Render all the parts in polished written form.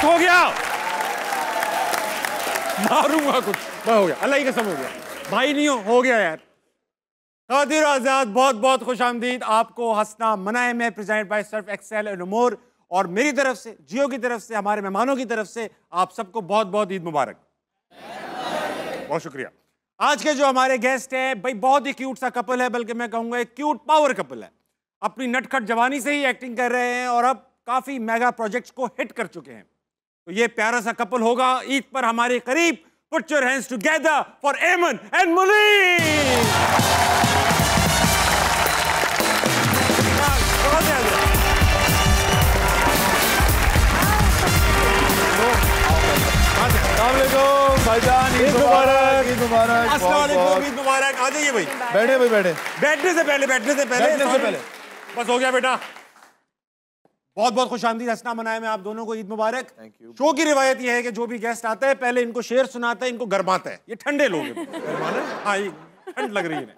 हो गया, मारूंगा कुछ। हो गया, अल्लाह की कसम हो गया। भाई नहीं हो गया यार। खातिर आजाद, बहुत बहुत खुशामदीद। आपको हंसना मनाए में present by Surf Excel and मोर, और मेरी तरफ से, जियो की तरफ से, हमारे मेहमानों की तरफ से आप सबको बहुत बहुत ईद मुबारक। बहुत शुक्रिया। आज के जो हमारे गेस्ट हैं भाई, बहुत ही क्यूट सा कपल है, बल्कि मैं कहूंगा एक क्यूट पावर कपल है। अपनी नटखट जवानी से ही एक्टिंग कर रहे हैं और अब काफी मेगा प्रोजेक्ट्स को हिट कर चुके हैं। तो ये प्यारा सा कपल होगा ईद पर हमारे करीब। Put your hands together for एमन एंड मुनीर। भाईजान, ईद मुबारक, ईद मुबारक, अस्सलाम वालेकुम, ईद मुबारक। आ जाइए भाई, बैठे भाई, बैठे। बैठने से पहले बस हो गया बेटा। बहुत बहुत खुशामदीद, हंसना मनाए में आप दोनों को ईद मुबारक। Thank you. शो की रिवायत यह है कि जो भी गेस्ट आता है पहले इनको शेर सुनाता है, इनको गरमाता है। ये ठंडे लोग हैं। हाँ, ये ठंड लग रही है।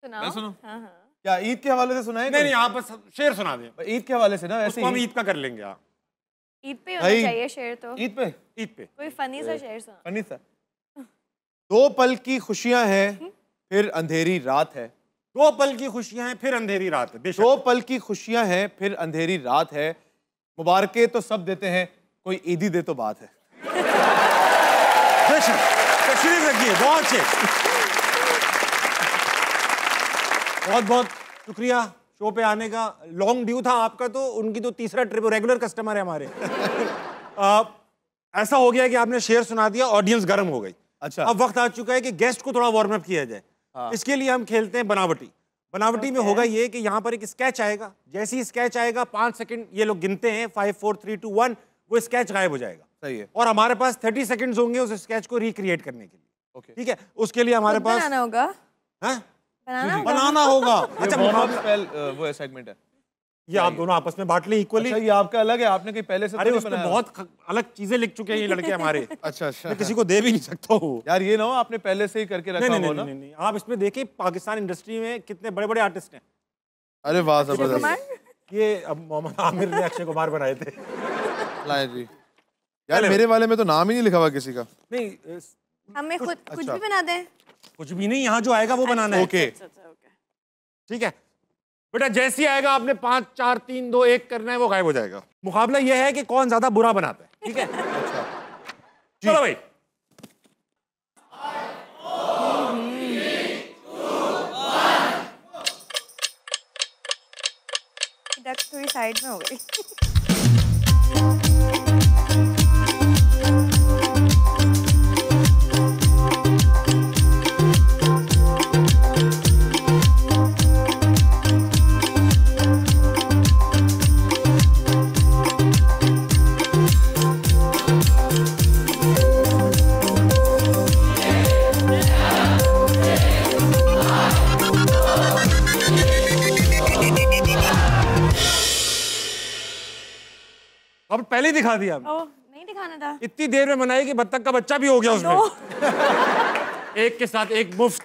सुनाओ। सुनो। क्या ईद के हवाले से सुनाए? नहीं, आप बस शेर सुना दें ईद के हवाले से ना, वैसे हम ईद का कर लेंगे। आप ईद पे होना चाहिए शेर तो। ईद पे कोई फनी सा शेर सुना। फनी सा। 2 पल की खुशियां हैं फिर अंधेरी रात है। 2 पल की खुशियां हैं फिर अंधेरी रात है। 2 पल की खुशियां हैं फिर अंधेरी रात है। मुबारके तो सब देते हैं, कोई ईदी दे तो बात है। तशरीफ रखिए, बहुत अच्छे। बहुत बहुत शुक्रिया शो पे आने का। लॉन्ग ड्यू था आपका, तो उनकी तो तीसरा ट्रिप, रेगुलर कस्टमर है हमारे। ऐसा हो गया कि आपने शेर सुना दिया, ऑडियंस गर्म हो गई। अच्छा, अब वक्त आ चुका है कि गेस्ट को थोड़ा वार्म अप किया जाए। हाँ। इसके लिए हम खेलते हैं बनावटी। बनावटी में होगा ये कि यहाँ पर एक स्केच आएगा। जैसे ही स्केच आएगा 5 सेकंड ये लोग गिनते हैं, 5 4 3 2 1, वो स्केच गायब हो जाएगा। सही है। और हमारे पास 30 सेकंड्स होंगे उस स्केच को रिक्रिएट करने के लिए। ओके, ठीक है, उसके लिए हमारे पास बनाना होगा। हैं? बनाना होगा। अच्छा, अच्छा, वो सेगमेंट है। ये आप दोनों आपस में बांट लें इक्वली। अच्छा, ये आपका अलग है, आपने कहीं पहले से अरे तो उसमें नहीं बहुत अलग चीजें लिख चुके हैं ये लड़के हमारे। अच्छा अच्छा, मैं किसी को दे भी नहीं सकता हूँ यार। ये ना हो आपने पहले से ही करके रखा हो ना। नहीं, आप इसमें देखिए पाकिस्तान इंडस्ट्री में कितने बड़े बड़े आर्टिस्ट हैं। अरे वाह, जबरदस्त। ये अब मोहम्मद आमिर ने अक्षय कुमार बनाए थे। लाए जी यार, मेरे वाले में तो नाम ही नहीं लिखा हुआ किसी का। नहीं, हमें कुछ अच्छा। भी बना दें। कुछ भी नहीं, यहाँ जो आएगा वो बनाना है। ओके, ठीक है बेटा, जैसे ही आएगा आपने 5 4 3 2 1 करना है, वो गायब हो जाएगा। मुकाबला ये है कि कौन ज्यादा बुरा बनाता है। ठीक है, अच्छा चलो भाई। थोड़ी साइड में हो गई। अब पहले ही दिखा दिया। ओह, नहीं दिखाना था। इतनी देर में बनाई कि बत्तख का बच्चा भी हो गया उसमें। एक के साथ एक मुफ्त।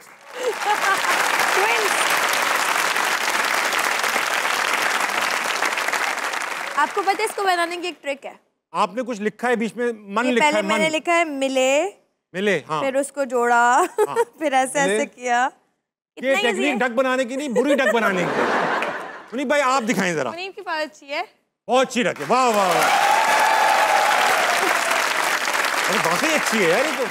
आपको पता है इसको बनाने की एक ट्रिक है। आपने कुछ लिखा है बीच में, मन लिखा पहले है, मैंने लिखा है मिले, हाँ। फिर उसको जोड़ा, फिर ऐसे किया। ये टेक्निक डक बनाने की नहीं, बुरी डक बनाने की। मुनीब भाई आप दिखाएं जरा। मुनीब की बात अच्छी है, बहुत अच्छी डक है। वाह वाह वाह, वाकई अच्छी है यार ये तो।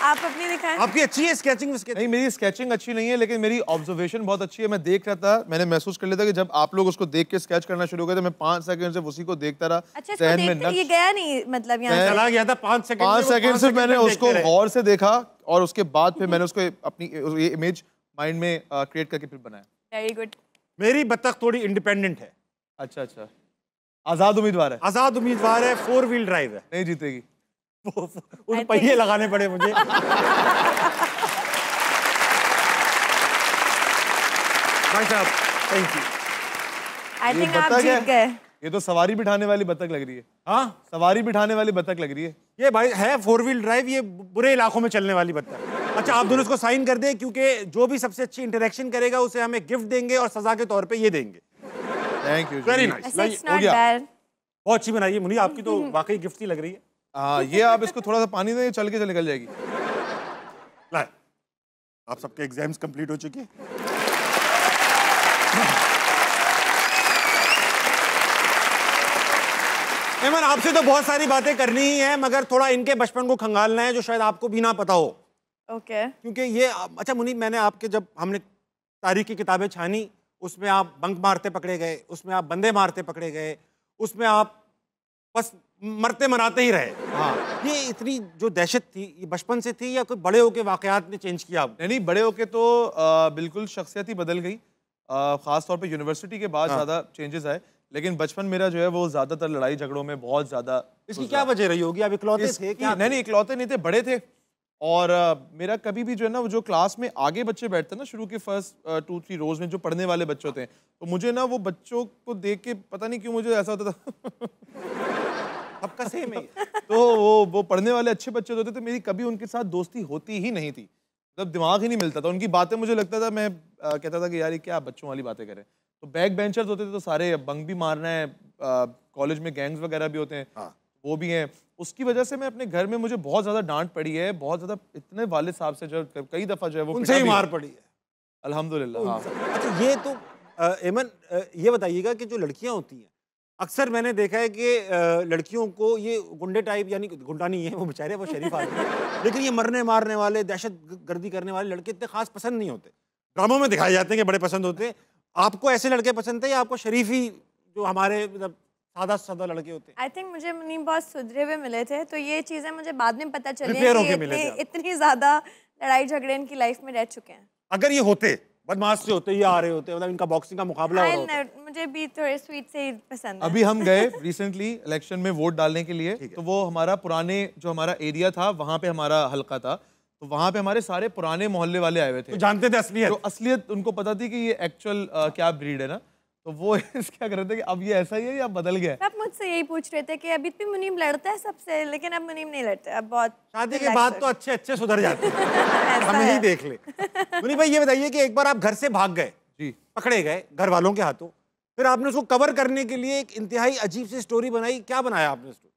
आप अपनी दिखाएं। आपकी अच्छी है स्केचिंग। नहीं, मेरी स्केचिंग अच्छी नहीं है, लेकिन मेरी ऑब्जर्वेशन बहुत अच्छी है। मैं देख रहा था, मैंने महसूस कर लिया था कि जब आप लोग उसको देख के स्केच करना शुरू कर, मैं 5 सेकंड से उसी को देखता रहा। अच्छा, इसको देखते ये गया नहीं, मतलब यहाँ चला गया था 5 सेकंड। 5 सेकंड से मैंने उसको गौर से देखा, और उसके बाद फिर मैंने उसको अपनी ये इमेज माइंड में क्रिएट करके फिर बनाया। Very good. मेरी बत्तख थोड़ी इंडिपेंडेंट है। अच्छा अच्छा, आजाद उम्मीदवार है। आजाद उम्मीदवार है, 4 व्हील ड्राइव है। नहीं जीतेगी। उन पहिए लगाने पड़े मुझे। भाई साहब थैंक यू। आई थिंक आप जीत गए। ये तो सवारी बिठाने वाली बत्तख लग रही है। हाँ, सवारी बिठाने वाली बत्तख लग रही है। ये भाई है 4 व्हील ड्राइव, ये बुरे इलाकों में चलने वाली बत्तख। अच्छा, आप दोनों इसको साइन कर दें, क्योंकि जो भी सबसे अच्छी इंटरेक्शन करेगा उसे हमें गिफ्ट देंगे और सजा के तौर पे ये देंगे। Thank you. Very nice. It's not bad. बहुत अच्छी बनाई है मुनी, आपकी तो वाकई गिफ्ट ही लग रही है। हाँ, ये आप इसको थोड़ा सा पानी दें, चल के निकल जाएगी। लाए, आप सबके एग्जाम्स कंप्लीट हो चुके हैं। एमन, आपसे तो बहुत सारी बातें करनी ही है, मगर थोड़ा इनके बचपन को खंगालना है जो शायद आपको भी ना पता हो। ओके। क्योंकि ये अच्छा मुनी, मैंने आपके जब हमने तारीख की किताबें छानी, उसमें आप बंक मारते पकड़े गए, उसमें आप बंदे मारते पकड़े गए, उसमें आप बस मरते मराते ही रहे। हाँ, ये इतनी जो दहशत थी, ये बचपन से थी या कोई बड़े होके वाकयात ने चेंज किया आपको? नहीं, बड़े होके तो बिल्कुल शख्सियत ही बदल गई। खास तौर पे यूनिवर्सिटी के बाद ज़्यादा चेंजेस आए, लेकिन बचपन मेरा जो है वो ज़्यादातर लड़ाई झगड़ों में बहुत ज़्यादा। इसकी क्या वजह रही होगी? आप इकलौते थे क्या? नहीं, इकलौते नहीं थे, बड़े थे। और मेरा कभी भी जो है ना, वो जो क्लास में आगे बच्चे बैठते हैं ना, शुरू के फर्स्ट 2-3 रोज में जो पढ़ने वाले बच्चे होते हैं, तो मुझे ना वो बच्चों को देख के पता नहीं क्यों मुझे ऐसा होता था सबका सेम है। तो वो पढ़ने वाले अच्छे बच्चे होते थे, मेरी कभी उनके साथ दोस्ती होती ही नहीं थी। मतलब दिमाग ही नहीं मिलता था, उनकी बातें मुझे लगता था, मैं कहता था कि यार ये क्या बच्चों वाली बातें करें। तो बैक बेंचर्स होते थे तो सारे बंक भी मारना है, कॉलेज में गैंग्स वगैरह भी होते हैं, वो भी हैं। उसकी वजह से मैं अपने घर में, मुझे बहुत ज़्यादा डांट पड़ी है, बहुत ज़्यादा, इतने वालिद साहब से जो कई दफ़ा जो है वो उनसे ही मार पड़ी है। अल्हम्दुलिल्लाह। हाँ। अच्छा, ये तो एमन, ये बताइएगा कि जो लड़कियां होती हैं, अक्सर मैंने देखा है कि लड़कियों को ये गुंडे टाइप, यानी गुंडा नहीं है वो बेचारे, वो शरीफ आदमी है, लेकिन ये मरने मारने वाले, दहशत गर्दी करने वाले लड़के इतने खास पसंद नहीं होते। ड्रामों में दिखाए जाते हैं कि बड़े पसंद होते हैं। आपको ऐसे लड़के पसंद थे या आपको शरीफी जो हमारे मतलब सादा सादा लड़के होते? आई थिंक मुझे मुनीम बहुत सुधरे हुए मिले थे, तो ये चीज़ें मुझे बाद में पता चली Prepare है होके कि मिले थे आप। इतनी ज़्यादा लड़ाई झगड़े इनकी लाइफ में रह चुके हैं। अगर ये होते, बदमाश से होते, ये आ रहे होते, मतलब इनका बॉक्सिंग का मुकाबला हो रहा होता। मुझे भी थोड़े स्वीट से ही पसंद है। अभी हम गए रिसेंटली इलेक्शन में वोट डालने के लिए, तो वो हमारा पुराने जो हमारा एरिया था, वहाँ पे हमारा हल्का था, तो वहाँ पे हमारे सारे पुराने मोहल्ले वाले आए हुए थे। तो जानते थे असलियत? तो असलियत उनको पता थी कि ये एक्चुअल क्या ब्रीड है ना, तो वो क्या कर रहे थे कि अब ये ऐसा ही है या बदल गया है। आप मुझसे यही पूछ रहे थे कि अभी भी मुनीम लड़ता है सबसे, लेकिन अब मुनीम नहीं लड़ता, अब बहुत शादी के बाद तो अच्छे अच्छे सुधर जाते हैं। ऐसा हम ही है। देख ले। मुनीम भाई, ये बताइए कि एक बार आप घर से भाग गए, जी, पकड़े गए घर वालों के हाथों, फिर आपने उसको कवर करने के लिए एक इंतहाई अजीब सी स्टोरी बनाई, क्या बनाया आपने स्टोरी?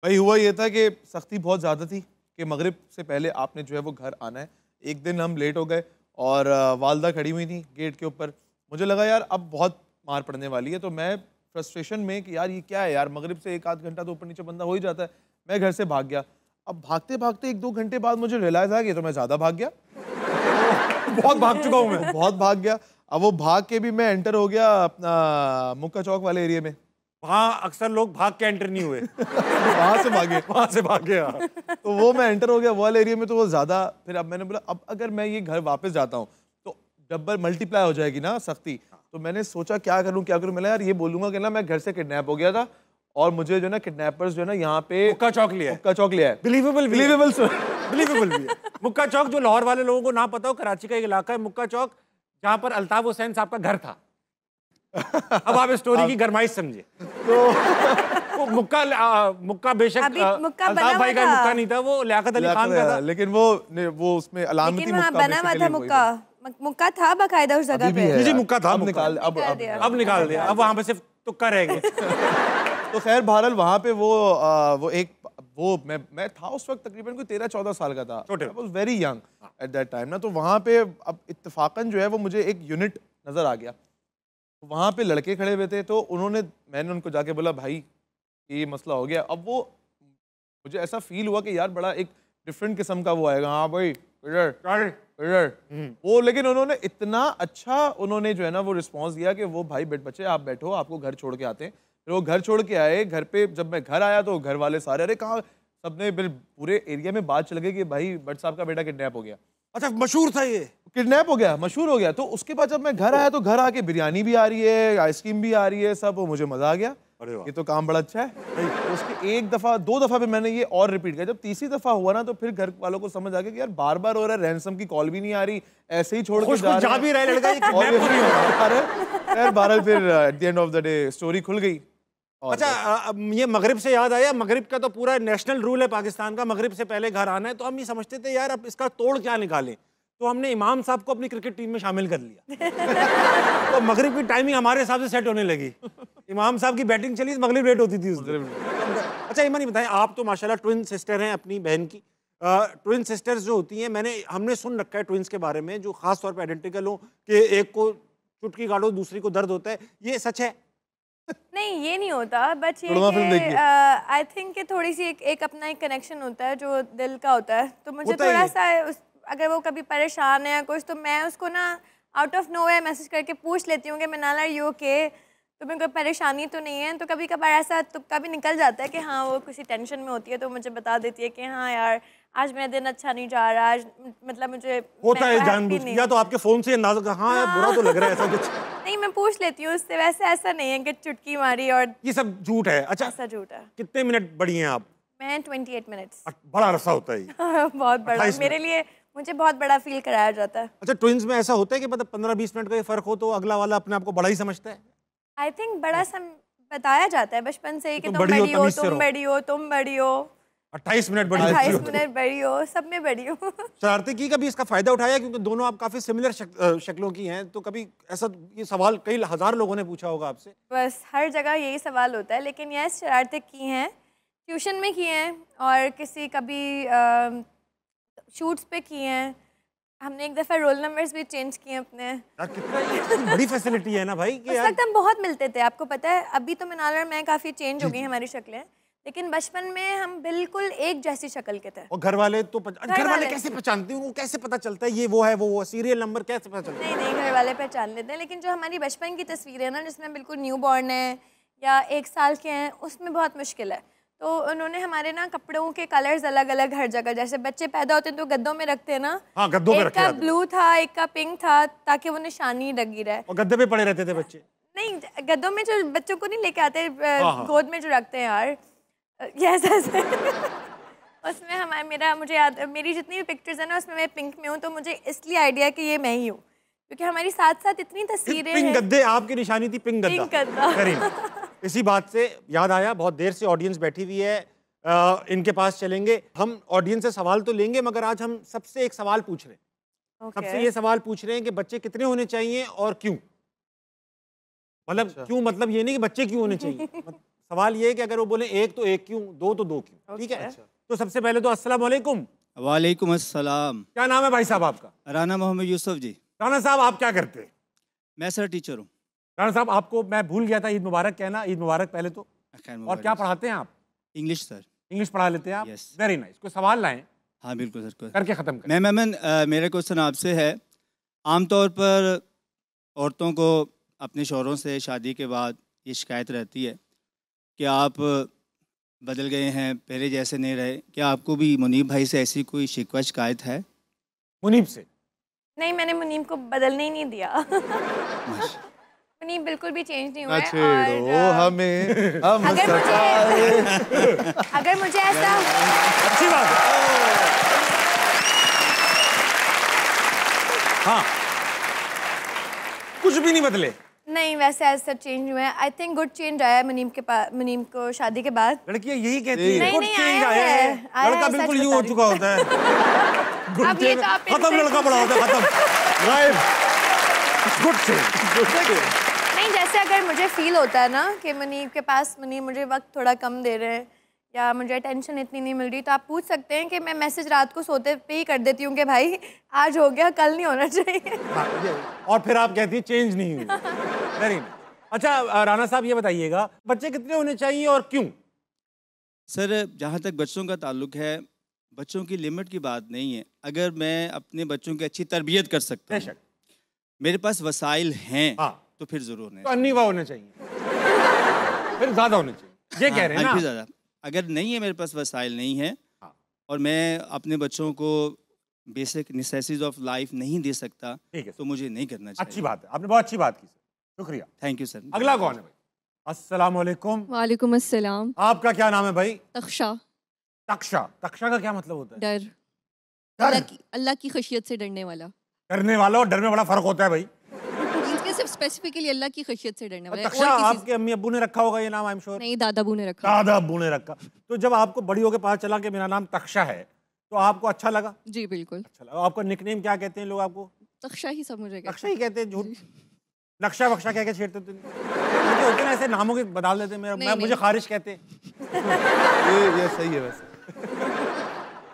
भाई हुआ ये था कि सख्ती बहुत ज़्यादा थी कि मगरिब से पहले आपने जो है वो घर आना है। एक दिन हम लेट हो गए और वालदा खड़ी हुई थी गेट के ऊपर। मुझे लगा यार अब बहुत मार पड़ने वाली है, तो मैं फ्रस्ट्रेशन में कि यार ये क्या है यार, मगरिब से 1-8 घंटा तो ऊपर नीचे बंदा हो ही जाता है, मैं घर से भाग गया। अब भागते भागते 1-2 घंटे बाद मुझे रियलाइज आ गया तो मैं ज़्यादा भाग गया। बहुत भाग चुका हूँ मैं। बहुत भाग गया। अब वो भाग के भी मैं एंटर हो गया अपना मुक्का चौक वाले एरिया में। वहाँ अक्सर लोग भाग के एंटर नहीं हुए। वहाँ से भागे। वहाँ से भागे। हाँ। तो वो मैं एंटर हो गया वो वाले एरिया में, तो वो ज़्यादा, फिर अब मैंने बोला अब अगर मैं ये घर वापस जाता हूँ तो डबल मल्टीप्लाई हो जाएगी ना सख्ती। तो मैंने सोचा क्या करूँ। मैंने यार ये बोलूँगा कि ना मैं घर से किडनैप हो गया था और मुझे जो है ना किडनैपर्स जो है ना यहाँ पे मुक्का चौक लिया है। मुक्का चौक लिया है। बिलीवेबल भी है। बिलीवेबल भी है। मुक्का चौक जो लाहौर वाले लोगों को ना पता हो, कराची का एक इलाका है मुक्का चौक, जहाँ पर अल्ताफ हुसैन साहब का घर था। अब आप स्टोरी की गरमाइश समझे। तो मुक्का बेशक अल्ताफ भाई का मुक्का नहीं था, वो लियाकत अली खान का था। लेकिन वो उसमें अलामती मुक्का बना हुआ था। मुक्का था बाकायदा उस जगह पे। जी मुक्का था। अब निकाल दिया। अब वहाँ पे सिर्फ तुक्का रह गया। तो खैर बहरहाल वहाँ पे वो मैं था उस वक्त तकरीबन कोई 13-14 साल का था। I was very young at that time ना। तो वहाँ पे अब इत्तेफाकन जो है वो मुझे एक यूनिट नज़र आ गया। वहाँ पे लड़के खड़े हुए थे, तो मैंने उनको जाके बोला भाई ये मसला हो गया। अब वो मुझे ऐसा फील हुआ कि यार बड़ा एक डिफरेंट किस्म का वो आएगा, हाँ भाई इधर वो। लेकिन उन्होंने इतना अच्छा उन्होंने जो है ना वो रिस्पॉन्स दिया कि वो भाई बच्चे आप बैठो, आपको घर छोड़ के आते हैं। फिर वो घर छोड़ के आए। घर पे जब मैं घर आया तो घर वाले सारे अरे कहाँ, सबने पूरे एरिया में बात चल गई कि भाई भट्ट साहब का बेटा किडनैप हो गया। अच्छा, मशहूर था ये, किडनैप हो गया, मशहूर हो गया। तो उसके बाद जब मैं घर आया तो घर आके बिरयानी भी आ रही है, आइसक्रीम भी आ रही है, सब। मुझे मजा आ गया, ये तो काम बड़ा अच्छा है। तो उसके 1-2 दफा पे मैंने ये और रिपीट किया। जब तीसरी दफा हुआ ना तो फिर घर वालों को समझ आ गया कि यार बार बार हो रहा है, रैंसम की कॉल भी नहीं आ रही, ऐसे ही छोड़ के जा भी रहे लड़का, ये किडनैप नहीं हो रहा। यार बहरहाल फिर at the end of the day story खुल गई। अच्छा, ये मगरिब से याद आया, मगरिब का तो पूरा नेशनल रूल है पाकिस्तान का, मगरिब से पहले घर आना है। तो हम ये समझते थे यार अब इसका तोड़ क्या निकालें। तो हमने इमाम साहब को अपनी क्रिकेट टीम में शामिल कर लिया। तो मगरिब की टाइमिंग हमारे हिसाब से सेट होने लगी। इमाम साहब की बैटिंग चली, मगरिब लेट होती थी उस दिन। अच्छा ईमान, बताएं, आप तो माशाल्लाह ट्विन सिस्टर हैं अपनी बहन की। ट्विन सिस्टर्स जो होती हैं, हमने सुन रखा है ट्विन्स के बारे में, जो खास तौर पे आइडेंटिकल हो कि एक को चुटकी काटो दूसरी को दर्द होता है, ये सच है? नहीं, ये नहीं होता, बट ये आई थिंक कि थोड़ी सी एक अपना एक कनेक्शन होता है जो दिल का होता है। तो मुझे थोड़ा सा अगर वो कभी परेशान है या कुछ, तो मैं उसको ना आउट ऑफ नोवेयर मैसेज करके पूछ लेती हूँ कि मनाला यू ओके, तुम्हें कोई परेशानी तो नहीं है? तो कभी कभार ऐसा तुक्का भी निकल जाता है कि हाँ वो किसी टेंशन में होती है, तो मुझे बता देती है कि हाँ यार आज मेरा दिन अच्छा नहीं जा रहा, आज मतलब मुझे होता है जानबूझ के, या तो आपके फोन से अंदाजा का, हाँ बुरा तो लग रहा है ऐसा कुछ। नहीं, मैं पूछ लेती हूँ उससे, वैसे ऐसा नहीं है कि चुटकी मारी और ये सब झूठ है। अच्छा, ऐसा झूठ है। कितने मिनट बड़ी हैं आप? मैं 28 मिनट्स। बड़ा अरसा होता है। बहुत बड़ा मेरे लिए, मुझे बहुत बड़ा फील कराया जाता है। अच्छा, ट्विन्स में ऐसा होता है कि मतलब 15-20 मिनट का ये फर्क हो तो अगला वाला अपने आप को बड़ा ही समझता है? आई थिंक बड़ा बताया जाता है बचपन से ही कि तुम बड़ी हो, तुम बड़ी हो, तुम बड़ी हो। 28 मिनट बड़ी, 28 मिनट बड़ी हो, सब में बड़ी हो। शरारती की कभी इसका फायदा उठाया, क्योंकि दोनों आप काफी सिमिलर शक्लों की हैं, तो कभी ऐसा ये सवाल कई हजार लोगों ने पूछा होगा आपसे? बस हर जगह यही सवाल होता है, लेकिन यस शरारती की हैं, ट्यूशन में की हैं और किसी कभी शूट्स पे की हैं। हमने एक दफ़ा रोल नंबर्स भी चेंज किए अपने। यार कितना बड़ी फैसिलिटी है ना भाई कि उस वक्त हम बहुत मिलते थे, आपको पता है। अभी तो मनाला और मैं काफ़ी चेंज हो गई हमारी शक्लें, लेकिन बचपन में हम बिल्कुल एक जैसी शक्ल के थे। और घर वाले तो घर वाले कैसे पहचानते हैं? उनको कैसे पता चलता है ये वो है, वो सीरियल नंबर कैसे पता चलता है? नहीं, घर वाले पहचान लेते हैं, लेकिन जो हमारी बचपन की तस्वीर है ना, जिसमें बिल्कुल न्यू बॉर्न है या 1 साल के हैं, उसमें बहुत मुश्किल है। तो उन्होंने हमारे ना कपड़ों के कलर्स अलग अलग हर जगह, जैसे बच्चे पैदा होते हैं तो गद्दों में रखते हैं ना। हाँ, गद्दों में एक का ब्लू था, एक का पिंक था, ताकि वो निशानी लगी रहे। और गद्दे पे पड़े रहते थे बच्चे? नहीं, गद्दों में जो बच्चों को नहीं लेके आते, गोद में जो रखते हैं यार, ऐसे उसमें हमारे मुझे याद, मेरी जितनी भी पिक्चर्स है ना उसमें मैं पिंक में हूँ, तो मुझे इसलिए आइडिया कि ये मैं ही हूँ, क्योंकि हमारी साथ साथ इतनी तस्वीरें हैं। पिंक गद्दे आपकी निशानी थी? पिंक गद्दा। इसी बात से याद आया, बहुत देर से ऑडियंस बैठी हुई है, इनके पास चलेंगे। हम ऑडियंस से सवाल तो लेंगे, मगर आज हम सबसे एक सवाल पूछ रहे हैं। सबसे ये सवाल पूछ रहे हैं कि बच्चे कितने होने चाहिए और क्यों? मतलब क्यों, मतलब ये नहीं कि बच्चे क्यों होने चाहिए, सवाल ये है कि अगर वो बोले 1 तो 1 क्यों, 2 तो 2 क्यों? ठीक है। तो सबसे पहले तो अस्सलाम वालेकुम। वालेकुम अस्सलाम। क्या नाम है भाई साहब आपका? राना मोहम्मद यूसुफ जी। राना साहब, आप क्या करते हैं? मैं सर टीचर हूँ। राना साहब, आपको मैं भूल गया था, ईद मुबारक कहना। ईद मुबारक पहले तो। और क्या पढ़ाते हैं आप? English sir. इंग्लिश पढ़ा लेते हैं आप? Very nice. कोई सवाल लाएं? हाँ बिल्कुल सर, करके खत्म करें। मेरा क्वेश्चन आपसे है, आमतौर पर औरतों को अपने शौहरों से शादी के बाद ये शिकायत रहती है कि आप बदल गए हैं, पहले जैसे नहीं रहे। क्या आपको भी मुनीब भाई से ऐसी कोई शिकवा शिकायत है? मुनीब से? नहीं, मैंने मुनीब को बदलने ही नहीं दिया। मुनीब बिल्कुल भी चेंज नहीं हुआ है। अगर मुझे ऐसा, अच्छी बात है। हाँ, कुछ भी नहीं बदले? नहीं, वैसे ऐसा चेंज हुआ है। आई थिंक गुड चेंज आया है मुनीब को शादी के बाद। लड़कियां यही कहती हैं, गुड नहीं चेंज आया है। लड़का बिल्कुल यूं हो चुका होता है। अब ये तो आप खत्म, लड़का बड़ा होता है, खत्म, गायब। Good change. नहीं, जैसे अगर मुझे फील होता है ना कि मुनीब मुझे वक्त थोड़ा कम दे रहे हैं या मुझे अटेंशन इतनी नहीं मिल रही, तो आप पूछ सकते हैं कि मैं मैसेज रात को सोते पे ही कर देती हूँ कि भाई आज हो गया, कल नहीं होना चाहिए। और फिर आप कहती है चेंज नहीं हुई। Very nice. अच्छा राना साहब, ये बताइएगा बच्चे कितने होने चाहिए और क्यों? सर, जहाँ तक बच्चों का ताल्लुक है, बच्चों की लिमिट की बात नहीं है। अगर मैं अपने बच्चों की अच्छी तरबियत कर सकता हूँ, मेरे पास वसाइल हैं, तो फिर जरूर नहीं, तो अन्नीवा होने चाहिए, फिर ज्यादा होने चाहिए, ये कह रहे हैं ना? फिर ज्यादा। अगर नहीं है, मेरे पास वसाइल नहीं है और मैं अपने बच्चों को बेसिक नेसेसिटीज ऑफ लाइफ नहीं दे सकता, तो मुझे नहीं करना चाहिए। अच्छी बात है, आपने बहुत अच्छी बात की सर, शुक्रिया। Thank you sir. अगला कौन है भाई? अस्सलाम वालेकुम। वालेकुम अस्सलाम। आपका क्या नाम है भाई? तख्शा। तख्शा? तख्शा का क्या मतलब होता है? डर। अल्लाह की खशियत से डरने वाला। डरने वाला और डर में बड़ा फर्क होता है भाई। सिर्फ स्पेसिफिकली अल्लाह की खशियत से डरने वाला। तख्शा आपके अम्मी अब्बू ने रखा होगा ये नाम, आई एम श्योर। नहीं, दादा अब्बू ने रखा। दादा अब्बू ने रखा। तो जब आपको बड़ी होकर पता चला कि मेरा नाम तख्शा है, तो आपको अच्छा लगा? जी बिल्कुल। अच्छा लगा। आपका निकनेम क्या कहते हैं लोग आपको? तख्शा ही सब मुझे तख्शा ही कहते हैं? झूठ। नक्शा वक्शा क्या क्या छेड़ते थे? मुझे होते ना ऐसे नामों के बदल देते हैं, मुझे खारिश कहते हैं। ये सही है वैसे।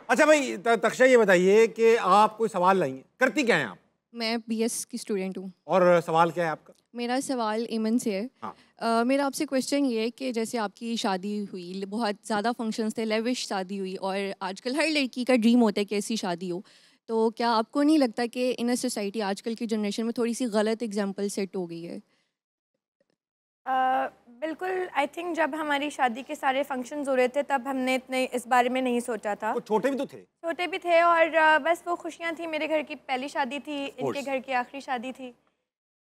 अच्छा भाई तख्शा, ये बताइए कि आप कोई सवाल लाएंगे, करती क्या हैं आप? मैं BS की स्टूडेंट हूँ। और सवाल क्या है आपका? मेरा सवाल ईमन से है। हाँ। मेरा आपसे क्वेश्चन ये है कि जैसे आपकी शादी हुई, बहुत ज़्यादा फंक्शंस थे, लेविश शादी हुई, और आजकल हर लड़की का ड्रीम होता है कि ऐसी शादी हो, तो क्या आपको नहीं लगता कि इन अ सोसाइटी आजकल की जनरेशन में थोड़ी सी गलत एग्जाम्पल सेट हो गई है? बिल्कुल। आई थिंक जब हमारी शादी के सारे फंक्शंस हो रहे थे तब हमने इतने इस बारे में नहीं सोचा था। वो छोटे भी तो थे। छोटे भी थे, और बस वो खुशियाँ थी। मेरे घर की पहली शादी थी, इनके घर की आखिरी शादी थी।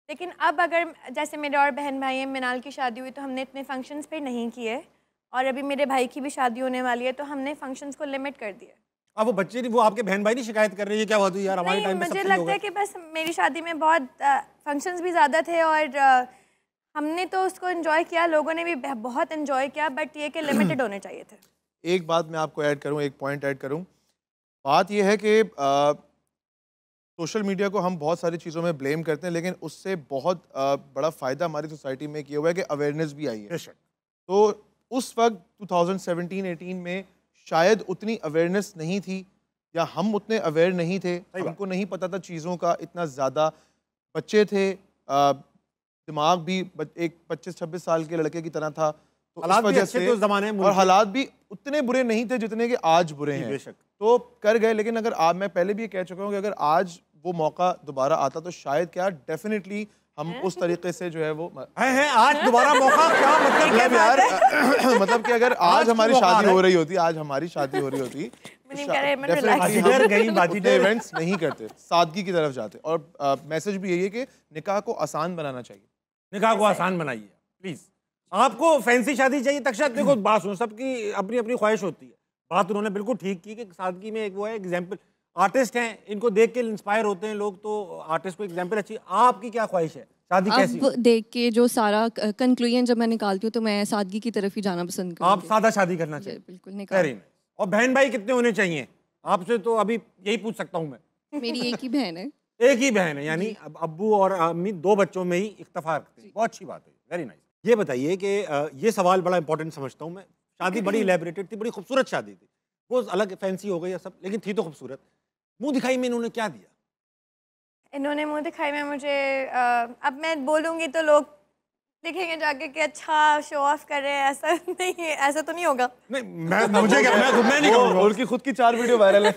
लेकिन अब अगर जैसे मेरे और बहन भाई हैं, मिनाल की शादी हुई तो हमने इतने फंक्शंस पे नहीं किए, और अभी मेरे भाई की भी शादी होने वाली है तो हमने फंक्शंस को लिमिट कर दिया। अब वो बच्चे नहीं, वो आपके बहन भाई नहीं शिकायत कर रही है क्या बात हुई यार हमारे टाइम पे? मुझे लगता है कि बस मेरी शादी में बहुत फंक्शंस भी ज़्यादा थे, और हमने तो उसको एंजॉय किया, लोगों ने भी बहुत एंजॉय किया, बट ये कि लिमिटेड होने चाहिए थे। एक बात मैं आपको ऐड करूं, एक पॉइंट ऐड करूं। बात ये है कि सोशल मीडिया को हम बहुत सारी चीज़ों में ब्लेम करते हैं, लेकिन उससे बहुत बड़ा फ़ायदा हमारी सोसाइटी में किया हुआ है कि अवेयरनेस भी आई है। तो उस वक्त 2017-18 में शायद उतनी अवेयरनेस नहीं थी, या हम उतने अवेयर नहीं थे, हमको नहीं पता था चीज़ों का इतना ज़्यादा। बच्चे थे, दिमाग भी एक 25-26 साल के लड़के की तरह था, तो हालात भी अच्छे थे उस ज़माने में, और हालात भी उतने बुरे नहीं थे जितने कि आज बुरे हैं। तो कर गए, लेकिन अगर आज, मैं पहले भी ये कह चुका हूँ कि अगर आज वो मौका दोबारा आता तो शायद क्या डेफिनेटली हम उस तरीके से जो है वो है आज दोबारा मौका क्या मतलब यार मतलब कि अगर आज हमारी शादी हो रही होती, आज हमारी शादी हो रही होती, इवेंट्स नहीं करते, सादगी की तरफ जाते। और मैसेज भी यही है कि निकाह को आसान बनाना चाहिए। निकाह को आसान बनाइए प्लीज। आपको फैंसी शादी चाहिए? तख्शा देखो बात सुनो, सबकी अपनी अपनी ख्वाहिश होती है। बात उन्होंने बिल्कुल ठीक की कि सादगी में एक वो है एग्जाम्पल, आर्टिस्ट हैं, इनको देख के इंस्पायर होते हैं लोग, तो आर्टिस्ट को एग्जाम्पल अच्छी। आपकी क्या ख्वाहिश है? शादी कैसी? अब देख के जो सारा कंक्लूजन जब मैं निकालती हूँ तो मैं सादगी की तरफ ही जाना पसंद करूँगी। आप सादा शादी करना चाहिए? बिल्कुल निकाल। और बहन भाई कितने होने चाहिए? आपसे तो अभी यही पूछ सकता हूँ मैं। मेरी एक ही बहन है। एक ही बहन है, यानी अब अब्बू और अम्मी दो बच्चों में ही इख्तिफाक रखते हैं। बहुत अच्छी बात है, वेरी नाइस। ये बताइए कि ये सवाल बड़ा इंपॉर्टेंट समझता हूँ मैं। शादी बड़ी इलेबोरेटेड थी, बड़ी खूबसूरत शादी थी, वो अलग फैंसी हो गई या सब, लेकिन थी तो खूबसूरत। मुंह दिखाई में इन्होंने क्या दिया? इन्होंने मुंह दिखाई में मुझे अब मैं बोलूँगी तो लोग देखेंगे जाके कि अच्छा शो ऑफ कर रहे हैं, ऐसा नहीं है, ऐसा तो नहीं होगा। नहीं, मुझे क्या, मैं नहीं कहूँगा। उनकी खुद की 4 वीडियो वायरल है।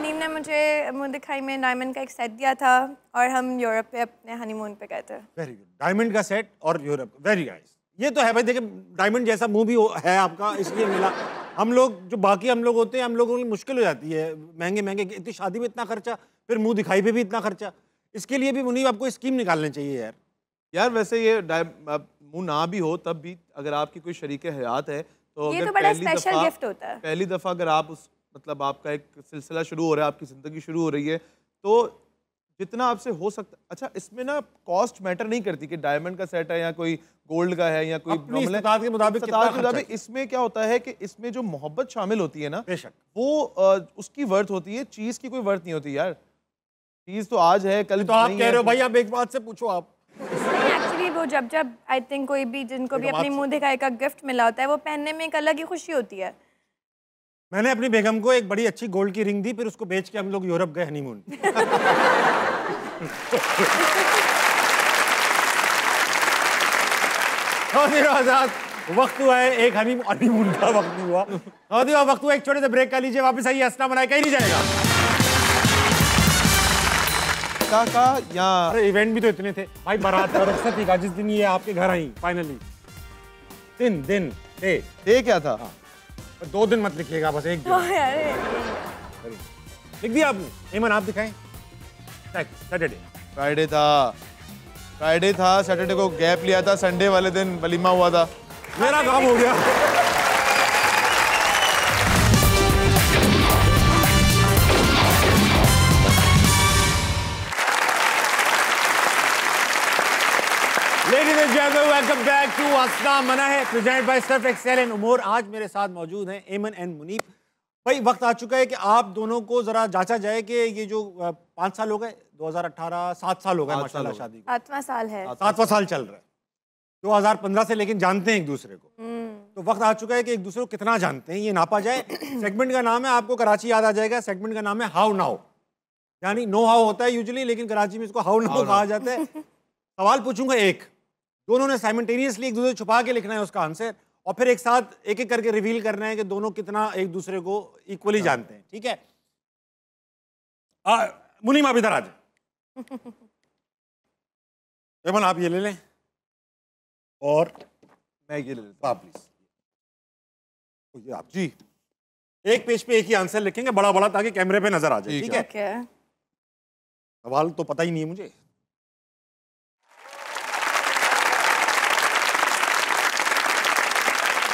नीम ने मुझे मुंह दिखाई में डायमंड का एक सेट दिया था, और हम यूरोप पे अपने हनीमून पे गए थे। Very good. डायमंड का सेट और यूरोप, वेरी नाइस। ये तो है भाई, देखिए डायमंड जैसा मुंह भी है आपका, इसलिए मिला। हम लोग जो बाकी हम लोग होते हैं, हम लोगों की मुश्किल हो जाती है, महंगे महंगे, इतनी शादी में इतना खर्चा, फिर मुंह दिखाई पे भी इतना खर्चा। इसके लिए भी मुनीब आपको स्कीम निकालनी चाहिए यार। वैसे ये मुंह ना भी हो तब भी अगर आपकी कोई शरीके हयात है तो ये अगर तो बड़ा स्पेशल गिफ्ट होता है। पहली दफ़ा अगर आप उस मतलब आपका एक सिलसिला शुरू हो रहा है, आपकी ज़िंदगी शुरू हो रही है, तो जितना आपसे हो सकता। अच्छा, इसमें ना कॉस्ट मैटर नहीं करती कि डायमंड का सेट है या कोई गोल्ड का है या कोई अपनी इस्तेताअत के मुताबिक। इसमें क्या होता है कि इसमें जो मोहब्बत शामिल होती है ना, बेशक वो उसकी वर्थ होती है, चीज़ की कोई वर्थ नहीं होती यार। चीज़ तो आज है, कल तो आप कह रहे हो भाई, आप एक बात से पूछो आप। एक्चुअली वो जब आई थिंक कोई भी जिनको भी अपनी मुंह दिखाई का गिफ्ट मिला होता है, वो पहनने में एक अलग ही खुशी होती है। मैंने अपनी बेगम को एक बड़ी अच्छी गोल्ड की रिंग दी, फिर उसको बेच के हम लोग यूरोप गए हनीमून। आजाद वक्त हुआ है एक हनीमून का वक्त हुआ। वक्त हुआ एक छोटे से ब्रेक का लीजिए, वापस आइए। हंसना बनाए कहीं नहीं जाएगा। या अरे इवेंट भी तो इतने थे भाई, बारात और रुखसत का जिस दिन ये आपके घर आई फाइनली। दिन डे क्या था? 2 दिन मत लिखिएगा, बस एक दिन लिख दिया आपने। ईमन आप दिखाएं। सैटरडे फ्राइडे था, सैटरडे को गैप लिया था, संडे वाले दिन वलीमा हुआ था। मेरा काम हो गया। Ladies and gentlemen, welcome back to हंसना मना है, presented by Surf Excel and उमूर। आज मेरे साथ मौजूद हैं ईमन एंड मुनीब। भाई वक्त आ चुका है कि आप दोनों को जरा जांचा जाए कि ये जो 5 साल हो गए, 2018 7 साल हो गए माशाल्लाह शादी को, 7वां साल है, 7वां साल चल रहा है 2015 से, लेकिन जानते हैं एक दूसरे को। तो वक्त आ चुका है कि एक दूसरे को कितना जानते हैं ये नापा जाए। सेगमेंट का नाम है, आपको कराची याद आ जाएगा, सेगमेंट का नाम है हाउ नाउ, यानी नो हाउ होता है यूजुअली, लेकिन कराची में इसको हाउ नाउ कहा जाता है। सवाल पूछूंगा एक, दोनों ने साइमल्टेनियसली एक दूसरे को छुपा के लिखना है उसका आंसर, और फिर एक साथ एक एक करके रिवील करना है कि दोनों कितना एक दूसरे को इक्वली जानते हैं, ठीक है? मुनीम आप इधर आ जाए, एमन आप ये ले लें और मैं ये ले लेता हूं प्लीज। ये आप जी एक पेज पे एक ही आंसर लिखेंगे बड़ा बड़ा, ताकि कैमरे पे नजर आ जाए, ठीक है? सवाल तो पता ही नहीं है मुझे।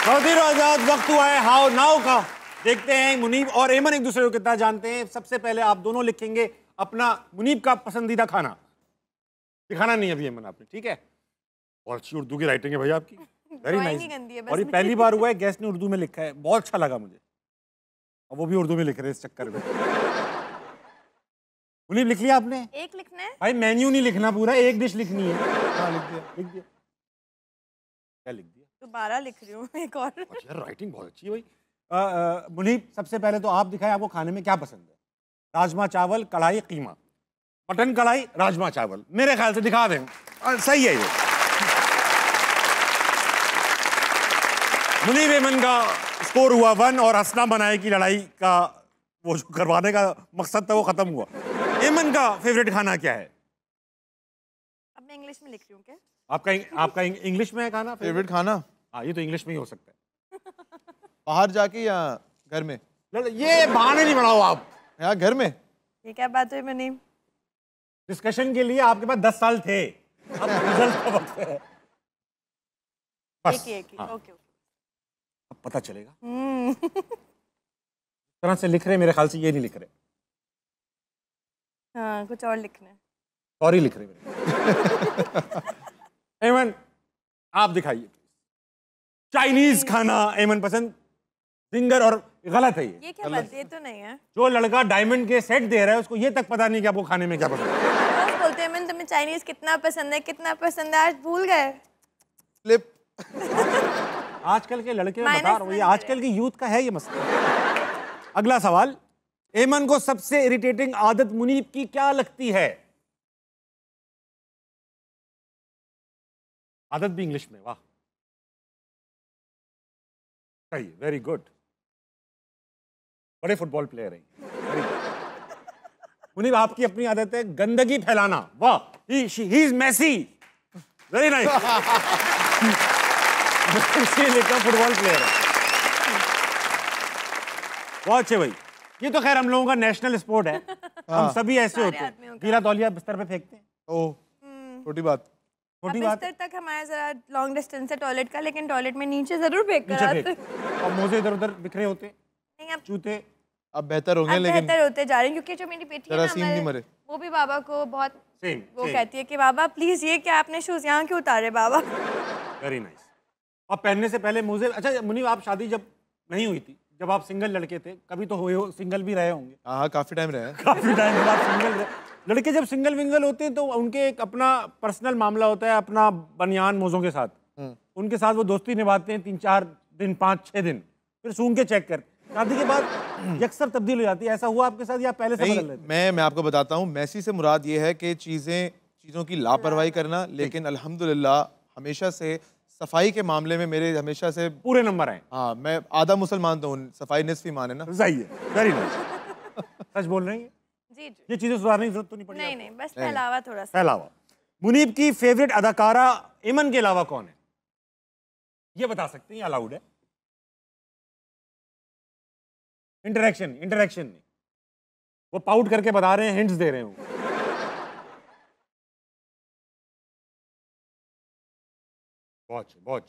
खातिर आजाद, वक्त हुआ है हाउ नाउ का। देखते हैं मुनीब और एमन एक दूसरे को कितना जानते हैं। सबसे पहले आप दोनों लिखेंगे अपना मुनीब का पसंदीदा खाना, दिखाना नहीं अभी एमन आपने, ठीक है? बहुत अच्छी उर्दू की राइटिंग है भाई आपकी, वेरी नाइस। और ये पहली बार हुआ है गेस्ट ने उर्दू में लिखा है, बहुत अच्छा लगा मुझे, और वो भी उर्दू में लिख रहे हैं इस चक्कर में। मुनीब लिख लिया आपने? एक लिखना है भाई, मेन्यू नहीं लिखना पूरा, एक डिश लिखनी है। हाँ लिख दिया, लिख दिया। क्या लिख दिया? दोबारा लिख रही हूँ एक और। अच्छा राइटिंग बहुत अच्छी है भाई। मुनीब सबसे पहले तो आप दिखाएं आपको खाने में क्या पसंद है? राजमा चावल, कढ़ाई, कीमा, मटन कढ़ाई, राजमा चावल, मेरे ख्याल से दिखा दें, सही है ये। मुनीब एमन का स्कोर हुआ 1 और हसना बनाए की लड़ाई का वो जो करवाने का मकसद था वो खत्म हुआ। एमन का फेवरेट खाना क्या है? अब मैं इंग्लिश में लिख रही हूँ क्या? आपका इंग्लिश में है खाना? फेवरेट खाना? हाँ ये तो इंग्लिश में ही हो सकता है। बाहर जाके या घर में? ये बहाने नहीं बनाओ आप यार, घर में। ये क्या बात है मुनीब? डिस्कशन के लिए आपके पास 10 साल थे, अब रिजल्ट का वक्त है। बस एक हाँ। ओके अब पता चलेगा। तरह से लिख रहे मेरे ख्याल से ये नहीं लिख रहे। हाँ कुछ और लिखना है। सॉरी लिख रहे मेरे। एमन आप दिखाइए। चाइनीज खाना एमन पसंद, जिंगर, और गलत है ये क्या बात? ये तो नहीं है। जो लड़का डायमंड के सेट दे रहा है उसको ये तक पता नहीं कि आपको खाने में क्या पसंद है। रोज बोलते हैं मैं तुम्हें चाइनीज कितना पसंद है, कितना पसंद है, आज भूल गए। फ्लिप। आजकल के लड़के में बता रहा हूँ, ये आजकल की यूथ का है ये मसला। अगला सवाल, एमन को सबसे इरिटेटिंग आदत मुनीब की क्या लगती है? आदत भी इंग्लिश में, वाह सही, वेरी गुड, बड़े फुटबॉल प्लेयर हैं। मुनीब आपकी अपनी आदत है गंदगी फैलाना, वाह, he is Messi, very nice. लिखा फुटबॉल प्लेयर है, बहुत अच्छे भाई। ये तो खैर हम लोगों का नेशनल स्पोर्ट है, हम सभी ऐसे होते हैं, गीला तौलिया बिस्तर पे फेंकते हैं। ओह छोटी बात, छोटी बात। बिस्तर तक हमारा जरा लॉन्ग डिस्टेंस है टॉयलेट का, लेकिन टॉयलेट में नीचे जरूर फेंक कर आते। और मोजे इधर उधर बिखरे होते नहीं, अब जूते अब बेहतर होंगे, लेकिन बेहतर होते जा रहे हैं, क्योंकि जो मेरी बेटी है ना नहीं मरे। वो भी बाबा को बहुत वो same. कहती है कि बाबा प्लीज ये क्या आपने शूज यहाँ क्यों उतारे बाबा। Very nice. और पहनने से पहले मोजे, अच्छा मुनीब आप शादी जब नहीं हुई थी, जब आप सिंगल लड़के थे, कभी तो हुए हो, सिंगल भी रहे होंगे? हाँ काफी टाइम रहे, काफी टाइम बाद सिंगल रहे। लड़के जब सिंगल विंगल होते हैं तो उनके एक अपना पर्सनल मामला होता है अपना बनियान मोजों के साथ, उनके साथ वो दोस्ती निभाते हैं 3-4 दिन, 5-6 दिन, फिर सूंघ के चेक कर, शादी के बाद यकसर तब्दील हो जाती है। ऐसा हुआ आपके साथ या पहले से बदल रहे थे? मैं आपको बताता हूँ, मेसी से मुराद ये है कि चीज़ों की लापरवाही करना, लेकिन अल्हम्दुलिल्लाह हमेशा से सफाई के मामले में मेरे हमेशा से पूरे नंबर आए। हाँ, मैं आधा मुसलमान तो हूँ, सफाई निस्फ ईमान है ना। सही है, वेरी नाइस। सच बोल रही है जी जी। ये चीजें सुधारने की जरूरत तो नहीं पड़ी? नहीं नहीं, बस फैलावा थोड़ा सा। फैलावा। मुनीब की फेवरेट अदाकारा एमन के अलावा कौन है? ये बता सकते हैं, ये अलाउड है। इंटरेक्शन नहीं, वो पाउट करके बता रहे हैं, हिंट्स दे रहे हैं। बहुत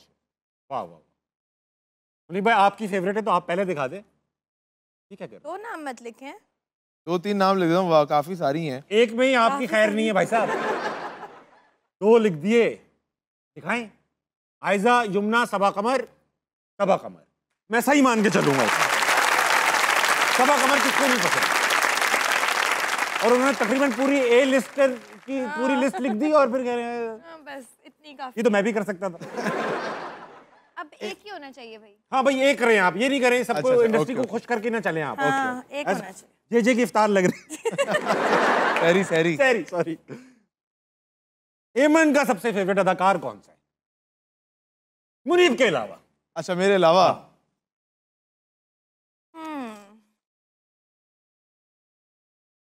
वाह वाह। मुनीब भाई आपकी फेवरेट है तो आप पहले दिखा दे, ठीक है? दो नाम मत लिखें, 2-3 नाम लिख दूँ, काफी सारी हैं। एक में ही आपकी खैर नहीं है भाई साहब, 2 लिख दिए, दिखाएं। आयजा, युमना, सबा कमर, मैं सही मान के चलूंगा। सबा कमर किसको नहीं पसंद। और उन्होंने तकरीबन पूरी ए लिस्टर की पूरी लिस्ट लिख दी और फिर कह रहे हैं बस इतनी काफी। ये तो मैं भी कर सकता था। अब एक ही होना चाहिए भाई। हाँ भाई, एक करें आप, ये नहीं करें सबको अच्छा, इंडस्ट्री को खुश करके ना चलें आप। हाँ, एक होना चाहिए। जे की इफ्तार लग रही। सैरी सॉरी। एमन का सबसे फेवरेट अदाकार कौन सा है मुनीब के अलावा? अच्छा, मेरे अलावा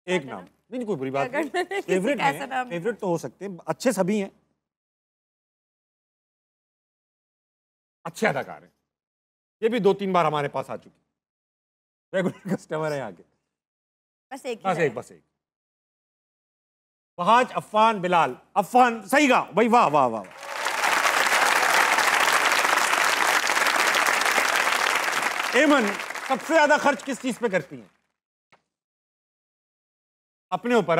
एक नाम नहीं, कोई बुरी बात नहीं। फेवरेट है, फेवरेट तो हो सकते हैं, अच्छे सभी हैं, अच्छे अदाकार हैं। ये भी 2-3 बार हमारे पास आ चुके, रेगुलर कस्टमर है आगे। बस एक। फहाज, अफ़ान, बिलाल। अफ़ान सही गा भाई, वाह वाह वाह। एमन सबसे ज्यादा खर्च किस चीज पे करती हैं? अपने ऊपर।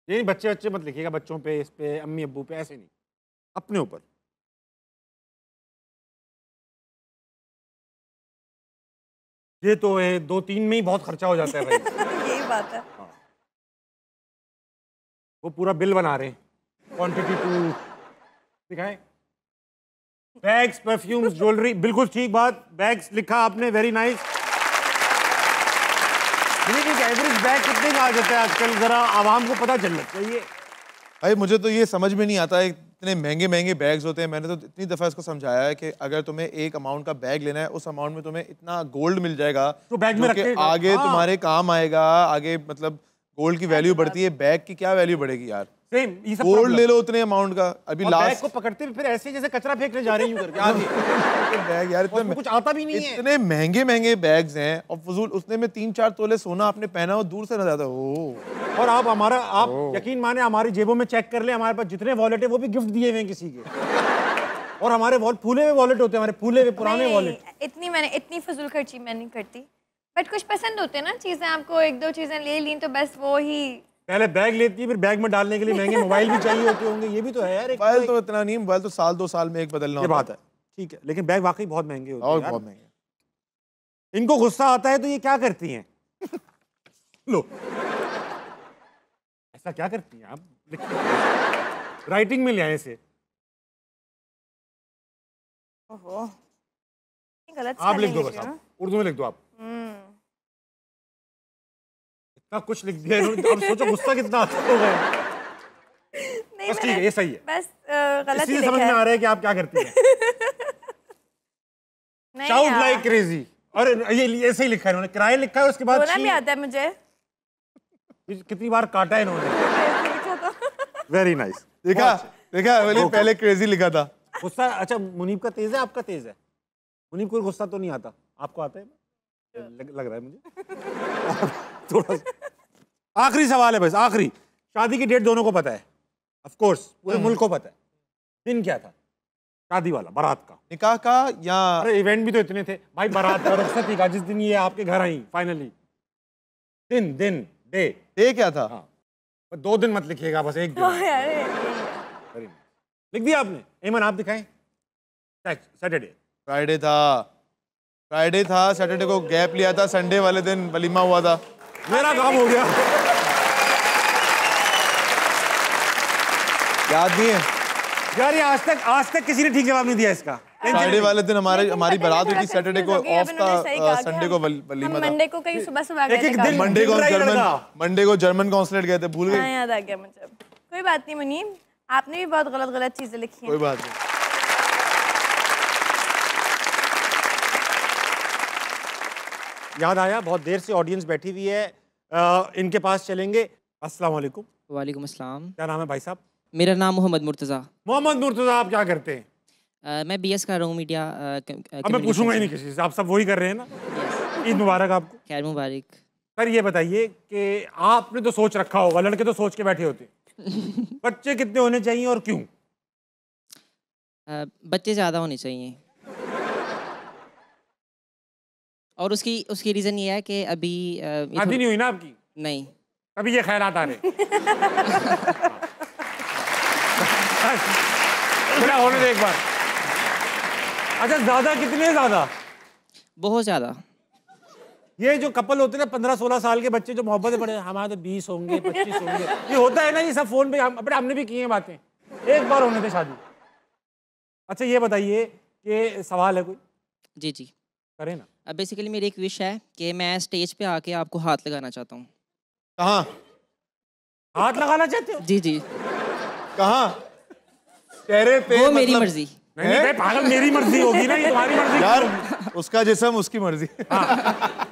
ये नहीं बच्चे मत लिखिएगा, बच्चों पे, इस पे, अम्मी अब्बू पे, ऐसे नहीं, अपने ऊपर। ये तो है 2-3 में ही बहुत खर्चा हो जाता है भाई। यही बात है। हाँ। वो पूरा बिल बना रहे हैं, क्वांटिटी 2 दिखाएं। बैग्स, परफ्यूम्स, ज्वेलरी, बिल्कुल ठीक बात, बैग्स लिखा आपने, वेरी नाइस। एवरेज बैग कितने का आ जाता है आजकल, जरा आवाम को पता चलना चाहिए भाई। मुझे तो ये समझ में नहीं आता है, इतने महंगे बैग्स होते हैं। मैंने तो इतनी दफ़ा इसको समझाया है कि अगर तुम्हें एक अमाउंट का बैग लेना है, उस अमाउंट में तुम्हें इतना गोल्ड मिल जाएगा तो बैग में रखेगा, आगे तुम्हारे काम आएगा। आगे मतलब गोल्ड की वैल्यू बढ़ती है, बैग की क्या वैल्यू बढ़ेगी यार। सेम, ये सब गोल्ड ले लो उतने अमाउंट का। अभी लास्ट बैग को पकड़ते फिर ऐसे जैसे कचरा फेंकने जा रही हूं करके आगे। बैग यार इतने कुछ आता भी नहीं है। इतने महंगे बैग्स हैं और फजूल उसने में 3-4 तोले सोना आपने पहना हो, दूर से नजर आता है। और आप यकीन माने हमारी जेबों में चेक कर ले, हमारे पास जितने वॉलेट है वो भी गिफ्ट दिए हुए हैं किसी के। और हमारे फूले हुए वॉलेट होते हैं, हमारे फूले हुए पुराने वॉलेट। इतनी फजूल खर्ची मैं नहीं करती, बट कुछ पसंद होते हैं ना चीजें, आपको 1-2 चीजें ले ली तो बस वो ही। पहले बैग लेती है, फिर बैग में डालने के लिए महंगे मोबाइल भी चाहिए होते होंगे, ये भी तो है यार। मोबाइल तो इतना नहीं, मोबाइल तो 1-2 साल में एक बदलना ये बात है, ठीक है, लेकिन बैग वाकई बहुत महंगे होते हैं यार। बहुत महंगे। इनको गुस्सा आता है तो ये क्या करती हैं? लो, ऐसा क्या करती हैं आप? राइटिंग में ले आए इसे। ओहो, गलत आप लिख दो, बस आप उर्दू में लिख दो आप। इतना कुछ लिख दिया इन्होंने, अब सोचो गुस्सा कितना आता होगा। बस ठीक है, ये सही है। बस गलत ही समझ में आ रहा है कि आप क्या करती हैं। Shout like crazy. और ये ऐसे ही लिखा है इन्होंने, किराया लिखा है, उसके बाद रोना भी आता है मुझे। कितनी बार काटा है इन्होंने। Very nice. देखा पहले क्रेजी लिखा था। गुस्सा, अच्छा मुनीब का तेज है, आपका तेज है? मुनीब को गुस्सा तो नहीं आता, आपको आता है? लग रहा है मुझे। थोड़ा आखिरी सवाल है बस, आखिरी। शादी की डेट दोनों को पता है? ऑफ कोर्स पूरे मुल्क को पता है। दिन क्या था शादी वाला, बारात का, निकाह का, या अरे इवेंट भी तो इतने थे भाई। बारात का, रुखसती का, जिस दिन ये आपके घर आई फाइनली, डे क्या था? हाँ, 2 दिन मत लिखिएगा, बस 1 दिन। लिख दिया आपने? एमन आप दिखाएं। सैटरडे, फ्राइडे था, सैटरडे को गैप लिया था, संडे वाले दिन वलीमा हुआ था। मेरा काम हो गया। याद नहीं है यार, ये आज तक किसी ने ठीक जवाब नहीं दिया इसका। फ्राइडे वाले दिन हमारी बारात हुई थी, सैटरडे को ऑफ था, संडे को वलीमा था। मंडे को कहीं सुबह एक दिन मंडे को जर्मन कॉन्सुलेट गए थे, भूल गए। याद आ गया मुझे। कोई बात नहीं मुनीब, आपने भी बहुत गलत चीजें लिखी हैं। कोई बात नहीं। याद आया, बहुत देर से ऑडियंस बैठी हुई है, इनके पास चलेंगे। अस्सलाम वालेकुम। वालेकुम अस्सलाम। क्या नाम है भाई साहब? मेरा नाम मोहम्मद मुर्तज़ा। मोहम्मद मुर्तज़ा, आप क्या करते हैं? मैं BS कर रहा हूँ मीडिया। अब मैं पूछूंगा ही नहीं किसी से, आप सब वही कर रहे हैं ना। ईद मुबारक आपको। खैर मुबारक। सर ये बताइए कि आपने तो सोच रखा होगा, लड़के तो सोच के बैठे होते बच्चे कितने होने चाहिए और क्यों? बच्चे ज़्यादा होने चाहिए, और उसकी रीज़न ये है कि अभी शादी नहीं हुई ना आपकी? नहीं, अभी ये ख्यालात आ रहे। क्या होने दे एक बार। अच्छा, ज़्यादा कितने? ज़्यादा, बहुत ज़्यादा। ये जो कपल होते हैं ना 15-16 साल के बच्चे जो मोहब्बत पड़े, हमारे तो 20 होंगे 25 होंगे, ये होता है ना, ये सब फोन पे हमने भी किए हैं बातें, एक बार होने थे शादी। अच्छा ये बताइए कि सवाल है कोई? जी जी करें ना। अब बेसिकली मेरी एक विश है कि मैं स्टेज पे आके आपको हाथ लगाना चाहता हूँ। कहाँ हाथ लगाना चाहते हो? जी जी कहाँ? चेहरे पे? वो मेरी मर्जी। नहीं भाई पागल, मेरी मर्जी होगी ना, ये तुम्हारी मर्जी यार, उसका जिस्म उसकी मर्जी। हाँ।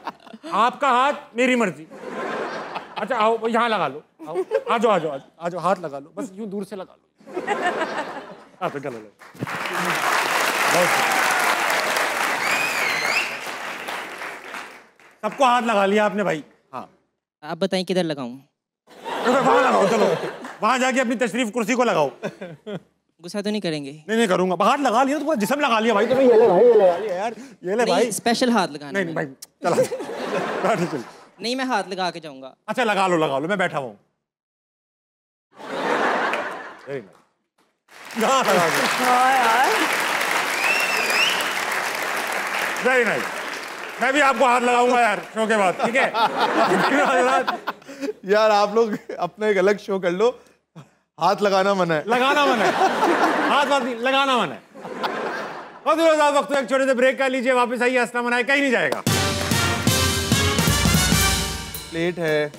आपका हाथ मेरी मर्जी। अच्छा आओ यहाँ लगा लो, आओ आ जाओ हाथ लगा लो, बस यूं दूर से लगा लो। हाँ तो गलत सबको हाथ लगा लिया आपने भाई। हाँ आप बताएं किधर लगाऊं? वहाँ लगाओ, चलो वहाँ जाके अपनी तशरीफ कुर्सी को लगाओ। गुस्सा तो नहीं करेंगे? नहीं करूंगा। हाथ लगा लिया तो पूरा जिस्म लगा लिया भाई, तो ये ले भाई, ये लगा लिया यार, ये ले भाई। स्पेशल हाथ लगाना। नहीं भाई चला नहीं मैं हाथ लगा के जाऊंगा। अच्छा लगा लो, मैं बैठा हूँ। Very nice. मैं भी आपको हाथ लगाऊंगा यार शो के बाद, ठीक है? यार आप लोग अपना एक अलग शो कर लो, हाथ लगाना मना है। लगाना मना है, हाथ नहीं लगाना मना है। वक्त एक छोटे से ब्रेक कर लीजिए, वापस आइए, हंसना मनाए कहीं नहीं जाएगा। प्लेट है।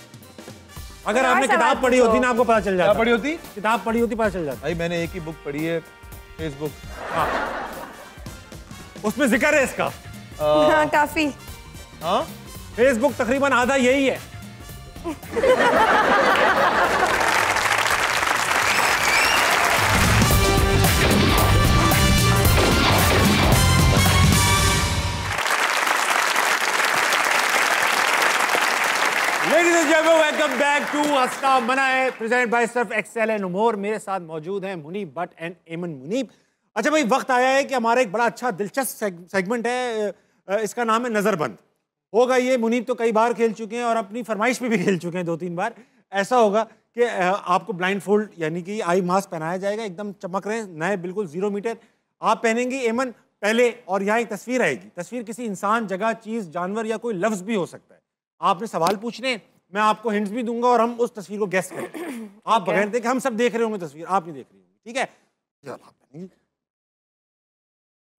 अगर आपने किताब पढ़ी होती ना आपको पता चल जाता। पढ़ी होती? किताब पढ़ी होती पता चल जाता। भाई मैंने एक ही बुक पढ़ी है, फेसबुक। हाँ। उसमें जिक्र है इसका। हाँ काफी। हाँ फेसबुक तकरीबन आधा यही है। Ladies and gentlemen, welcome back to हंसना मनाए presented by Surf Excel and Umar. मेरे साथ मौजूद हैं मुनीब भट्ट एंड एमन मुनीब। अच्छा भाई, वक्त आया है कि हमारा एक बड़ा अच्छा दिलचस्प सेगमेंट है, इसका नाम है नजरबंद। होगा ये, मुनीब तो कई बार खेल चुके हैं और अपनी फरमाइश पे भी खेल चुके हैं 2-3 बार। ऐसा होगा कि आपको ब्लाइंड फोल्ड यानी कि आई मास्क पहनाया जाएगा, एकदम चमक रहे नए, बिल्कुल 0 मीटर आप पहनेंगे एमन पहले, और यहाँ एक तस्वीर आएगी। तस्वीर किसी इंसान, जगह, चीज, जानवर या कोई लफ्ज भी हो सकता है। आपने सवाल पूछने, मैं आपको हिंट्स भी दूंगा और हम उस तस्वीर को गेस करेंगे। आप बगैर देखे, हम सब देख रहे होंगे तस्वीर, आप नहीं देख रही होंगी, ठीक है?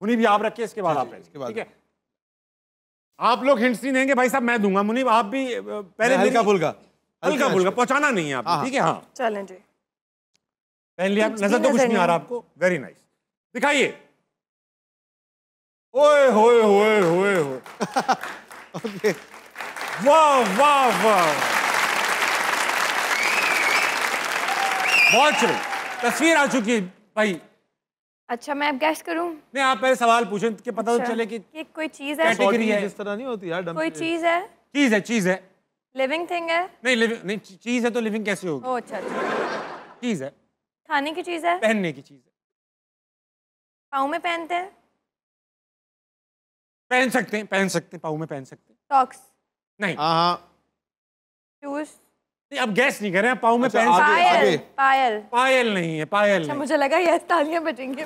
मुनीब भी आप रखिए, इसके बाद आप रखिए, ठीक है? आप लोग हिंट्स नहीं देंगे भाई साहब, मैं दूंगा। मुनीब आप भी पहले हल्का फुल्का पहुंचाना नहीं है आप, ठीक है? हाँ चलें जी। पहन लिया, नजर तो कुछ नहीं आ रहा आपको। वेरी नाइस, दिखाइए। ओए होए होए होए होए। ओके, वाह वाह वाह, बहुत चलो, तस्वीर आ चुकी है भाई। अच्छा मैं अब गैस करूं? नहीं, आप पहले सवाल पूछें कि पता तो चले कि ये कोई चीज है। कैटेगरी है, जिस तरह नहीं होती यार। कोई चीज है। चीज है। लिविंग थिंग है? नहीं लिविंग नहीं, चीज है तो लिविंग कैसे होगी? ओह अच्छा, चीज है, खाने की चीज है, पहनने की चीज है। पाँव में पहनते हैं? पहन सकते हैं, पाँव में पहन सकते हैं। सॉक्स? नहीं। हाँ शूज? नहीं, अब गैस नहीं करें, पाँव में पहन सकते। पायल? पायल? पायल नहीं है, पायल अच्छा नहीं। मुझे लगा ये तालियां बजेंगे।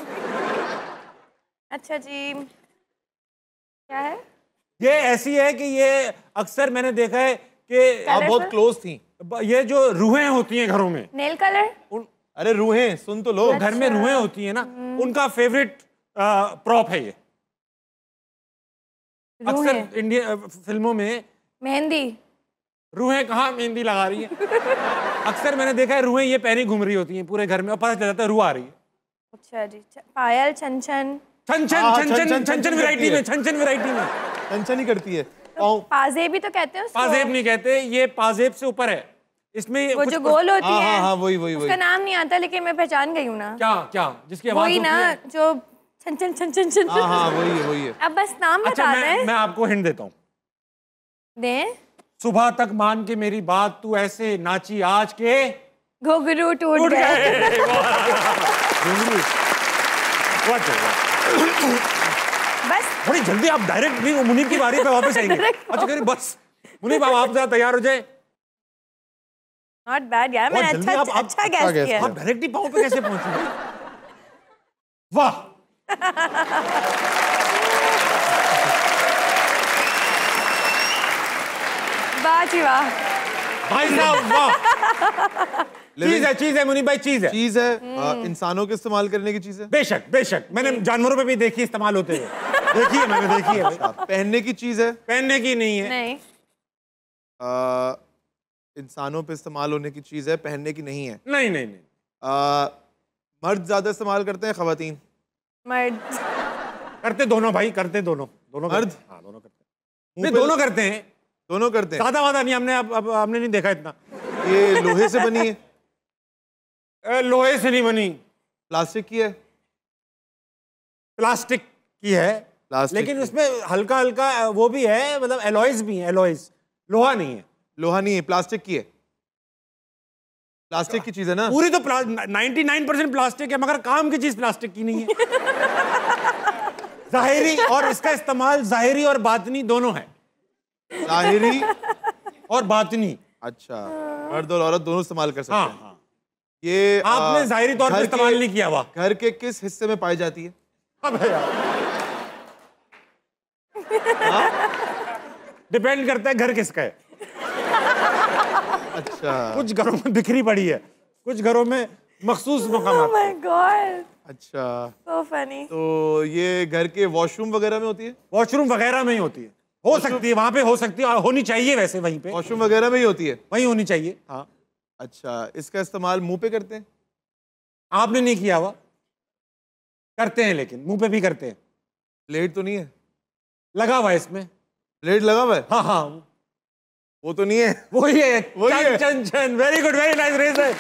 अच्छा जी, क्या है ये? ऐसी है कि ये अक्सर मैंने देखा है कि आप बहुत क्लोज थी। ये जो रूहें होती हैं घरों में, नेल कलर? अरे रूहें, सुन तो लो। घर में रूहें होती हैं ना, उनका फेवरेट प्रॉप है ये। अक्सर इंडियन फिल्मों में मेहंदी? रूहें कहाँ मेहंदी लगा रही है? अक्सर मैंने देखा है रूहें ये पहनी घूम रही होती हैं पूरे घर में, और पता चल जाता है रूह आ रही है। अच्छा जी, पायल, छन वैरायटी में, टेंशन ही करती है। पाजेब तो कहते हैं उसको? पाजेब नहीं कहते, ये पाजेब से ऊपर है। इसमें वो जो गोल होती है। हाँ वही उसका नाम नहीं आता, लेकिन मैं पहचान गई हूँ ना। क्या जिसकी आवाज वही ना, जो छन। हाँ वही है। अब बस नाम बता दें। मैं आपको हिंट देता हूँ। दें? सुबह तक मान के मेरी बात, तू ऐसे नाची आज के घुंघरू टूट गए। बस थोड़ी जल्दी, आप डायरेक्ट नहीं, मुनीब की बारी पे वापस आएंगे। अच्छा करिए बस, मुनीब आप जरा तैयार हो जाए। नॉट बैड यार, मैंने अच्छा गैस किया। आप डायरेक्ट ही पाँव पे कैसे पहुंचे? वाह। जी वाह भाई साहब वाह। चीज है मुनीब भाई, चीज है। चीज है, इंसानों के इस्तेमाल करने की चीज है। बेशक बेशक, मैंने जानवरों पे भी देखी इस्तेमाल होते हुए, देखी है मैंने, देखी है। पहनने की चीज है। पहनने की नहीं है। नहीं। इंसानों पे इस्तेमाल होने की चीज है, पहनने की नहीं है। नहीं नहीं नहीं। मर्द ज्यादा इस्तेमाल करते हैं, खवातीन? मर्द करते दोनों भाई, करते दोनों, दोनों मर्द? हाँ दोनों करते हैं। नहीं दोनों करते हैं, दोनों करते हैं। ज्यादा वादा नहीं, हमने अब हमने नहीं देखा इतना। ये लोहे से बनी है? लोहे से नहीं बनी, प्लास्टिक की है? प्लास्टिक की है, लेकिन उसमें हल्का हल्का वो भी है, मतलब एलॉयज भी है, एलॉयज, लोहा नहीं है। लोहा नहीं है, प्लास्टिक की है। प्लास्टिक की चीज है ना? पूरी तो 99% प्लास्टिक है, मगर काम की चीज प्लास्टिक की नहीं है। जाहिरी और इसका इस्तेमाल जाहिरी और बातनी दोनों है। जाहिरी और बातनी। अच्छा, मर्द और औरत दोनों इस्तेमाल कर सकते हैं। हाँ। ये आपने जाहिरी तौर पर इस्तेमाल नहीं किया हुआ। घर के किस हिस्से में पाई जाती है? अबे यार, डिपेंड करता है घर किसका है। अच्छा, कुछ घरों में बिखरी पड़ी है, कुछ घरों में मखसूस मकाम। Oh my God. अच्छा, So funny. तो ये घर के वॉशरूम वगैरह में होती है? वॉशरूम वगैरह में ही होती है, हो सकती है वहां पे, हो सकती है, होनी चाहिए वैसे वहीं पे, वॉशरूम वगैरह में ही होती है? वहीं होनी चाहिए। हाँ। अच्छा, इसका इस्तेमाल मुंह पे करते हैं? आपने नहीं किया हुआ, करते हैं, लेकिन मुंह पे भी करते हैं। ब्लेड तो नहीं है? लगा हुआ है इसमें। ब्लेड लगा हुआ है? हाँ हाँ, वो तो नहीं है? वही है, वही है। चन चन, very good, very nice razor.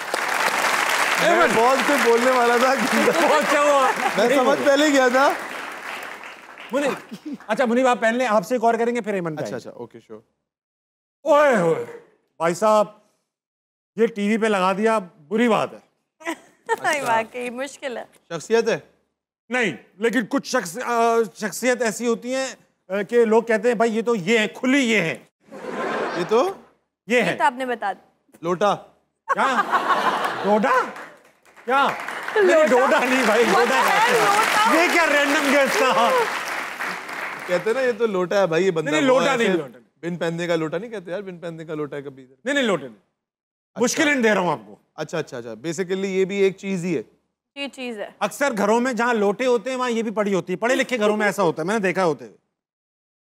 मैं बहुत कुछ बोलने वाला था। बहुत अच्छा हुआ, मैं समझ पहले गया था। मुनीब, अच्छा मुनीब आप पहन लें, आपसे एक और करेंगे फिर एमन पे। अच्छा, ओके, श्योर। ओए होए भाई साहब, ये टीवी पे लगा दिया, बुरी बात है। वाकई मुश्किल है। शख्सियत है? नहीं, लेकिन कुछ शख्सियत ऐसी होती हैं कि लोग कहते हैं भाई ये तो ये है, खुली ये है, ये तो ये है। तो आपने बता दिया। लोटा? क्या डोडा? क्या? नहीं डोडा नहीं भाई, डोडा ये क्या रैंडम गेस्ट था। कहते ना ये तो लोटा है भाई, ये बंदा। नहीं लोटा नहीं, लोटा बिन पहनने का लोटा नहीं कहते यार, बिन पहनने का लोटा है कभी। नहीं नहीं, लोटे नहीं, मुश्किल दे रहा हूँ आपको। अच्छा, बेसिकली ये भी एक चीज ही है। ये चीज है। अक्सर घरों में जहाँ लोटे होते हैं वहाँ ये भी पड़ी होती है, पढ़े लिखे घरों में ऐसा होता है, मैंने देखा होते हुए।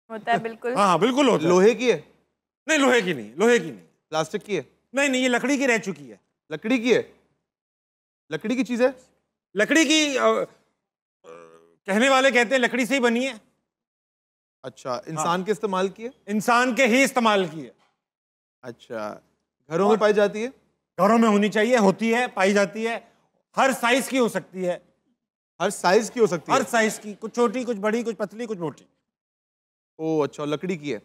होता है बिल्कुल। हाँ बिल्कुल होता है। लोहे की है? नहीं लोहे की नहीं, लोहे की नहीं। प्लास्टिक की है? नहीं नहीं, ये लकड़ी की रह चुकी है। लकड़ी की है? लकड़ी की चीज है? लकड़ी की कहने वाले कहते हैं लकड़ी से ही बनी है। अच्छा, इंसान के इस्तेमाल की है? इंसान के ही इस्तेमाल की है। अच्छा, घरों में पाई जाती है? घरों में होनी चाहिए, होती है, पाई जाती है, हर साइज की हो सकती है। हर साइज की हो सकती है? हर साइज की, कुछ छोटी, कुछ बड़ी, कुछ पतली, कुछ मोटी। ओह अच्छा, लकड़ी की है?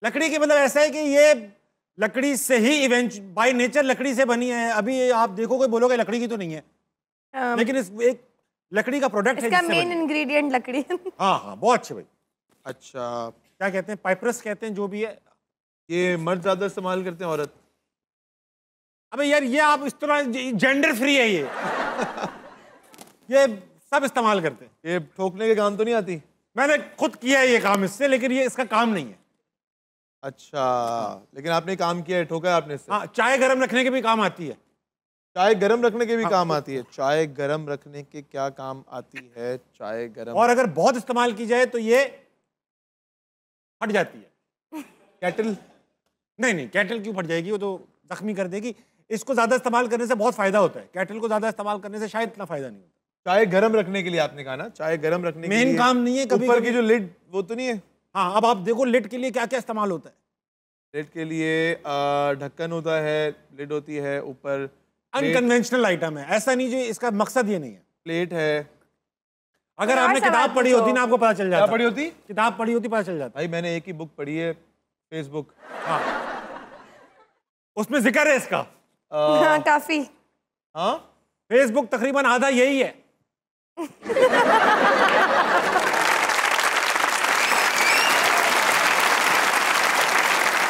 लकड़ी की मतलब ऐसा है कि ये लकड़ी से ही इवेंट बाय नेचर लकड़ी से बनी है। अभी आप देखोगे बोलोगे लकड़ी की तो नहीं है, लेकिन इस एक लकड़ी का प्रोडक्ट है, इसका मेन इंग्रेडिएंट लकड़ी है। हाँ हाँ, बहुत अच्छे भाई। अच्छा, क्या कहते हैं, पाइप्रस कहते हैं जो भी है। ये मर्द ज्यादा इस्तेमाल करते हैं, औरत? अबे यार ये आप इस तरह जेंडर फ्री है ये सब इस्तेमाल करते हैं। ये ठोकने के काम तो नहीं आती? मैंने खुद किया है ये काम इससे, लेकिन ये इसका काम नहीं है। अच्छा, लेकिन आपने काम किया है, ठोका है आपने इससे? हाँ, चाय गरम रखने के भी काम आती है। चाय गरम रखने के भी काम आती है? चाय गरम रखने के क्या काम आती है? चाय गरम, और अगर बहुत इस्तेमाल की जाए तो ये फट जाती है। केटल? नहीं नहीं, केटल क्यों फट जाएगी, वो तो जख्मी कर देगी। इसको ज्यादा इस्तेमाल करने से बहुत फायदा होता है, केटल को ज्यादा इस्तेमाल करने से शायद इतना फायदा नहीं होता। चाय गरम रखने के लिए आपने कहा ना, चाय गरम रखने के मेन लिए काम नहीं है। कभी ऊपर की जो लिड वो तो नहीं है? हाँ, अब आप देखो लिड के लिए क्या क्या इस्तेमाल होता है। लिड के लिए ढक्कन होता है, लिड होती है, ऊपर अनकन्वेंशनल आइटम है, ऐसा नहीं जो इसका मकसद ये नहीं है। प्लेट है। अगर आपने किताब पढ़ी होती ना आपको पता चल जाता। क्या पढ़ी होती? किताब पढ़ी होती पता चल जाता। भाई मैंने एक ही बुक पढ़ी है, फेसबुक। हाँ, उसमें जिक्र है इसका। हाँ काफी। हाँ, फेसबुक तकरीबन आधा यही है।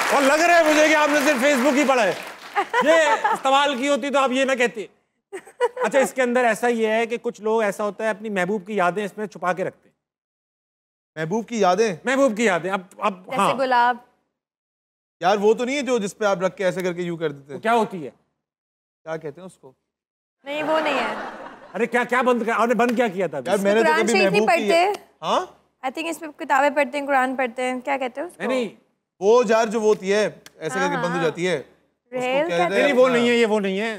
और लग रहा है मुझे कि आपने सिर्फ फेसबुक ही पढ़ा है, ये इस्तेमाल की होती तो आप ये ना कहते। अच्छा, इसके अंदर ऐसा ये है कि कुछ लोग ऐसा होता है अपनी महबूब की यादें इसमें छुपा के रखते हैं। महबूब की यादें? महबूब की यादें, अब जैसे हाँ, गुलाब। यार वो तो नहीं है जो जिस पे आप रख के ऐसे करके यूं कर देते हैं? क्या होती है? क्या कहते हैं उसको? नहीं वो नहीं है। अरे क्या क्या बंद कर, आपने बंद क्या किया था? यार मैंने तो कुरान कभी शरीफ नहीं महबूब की पढ़ते। हाँ आई थिंक इस पे किताबें पढ़ते हैं, कुरान पढ़ते हैं, क्या कहते हैं उसको? नहीं वो जार जो वो होती है ऐसे करके बंद हो जाती है, रेल कहते नहीं, वो नहीं है, ये वो नहीं है।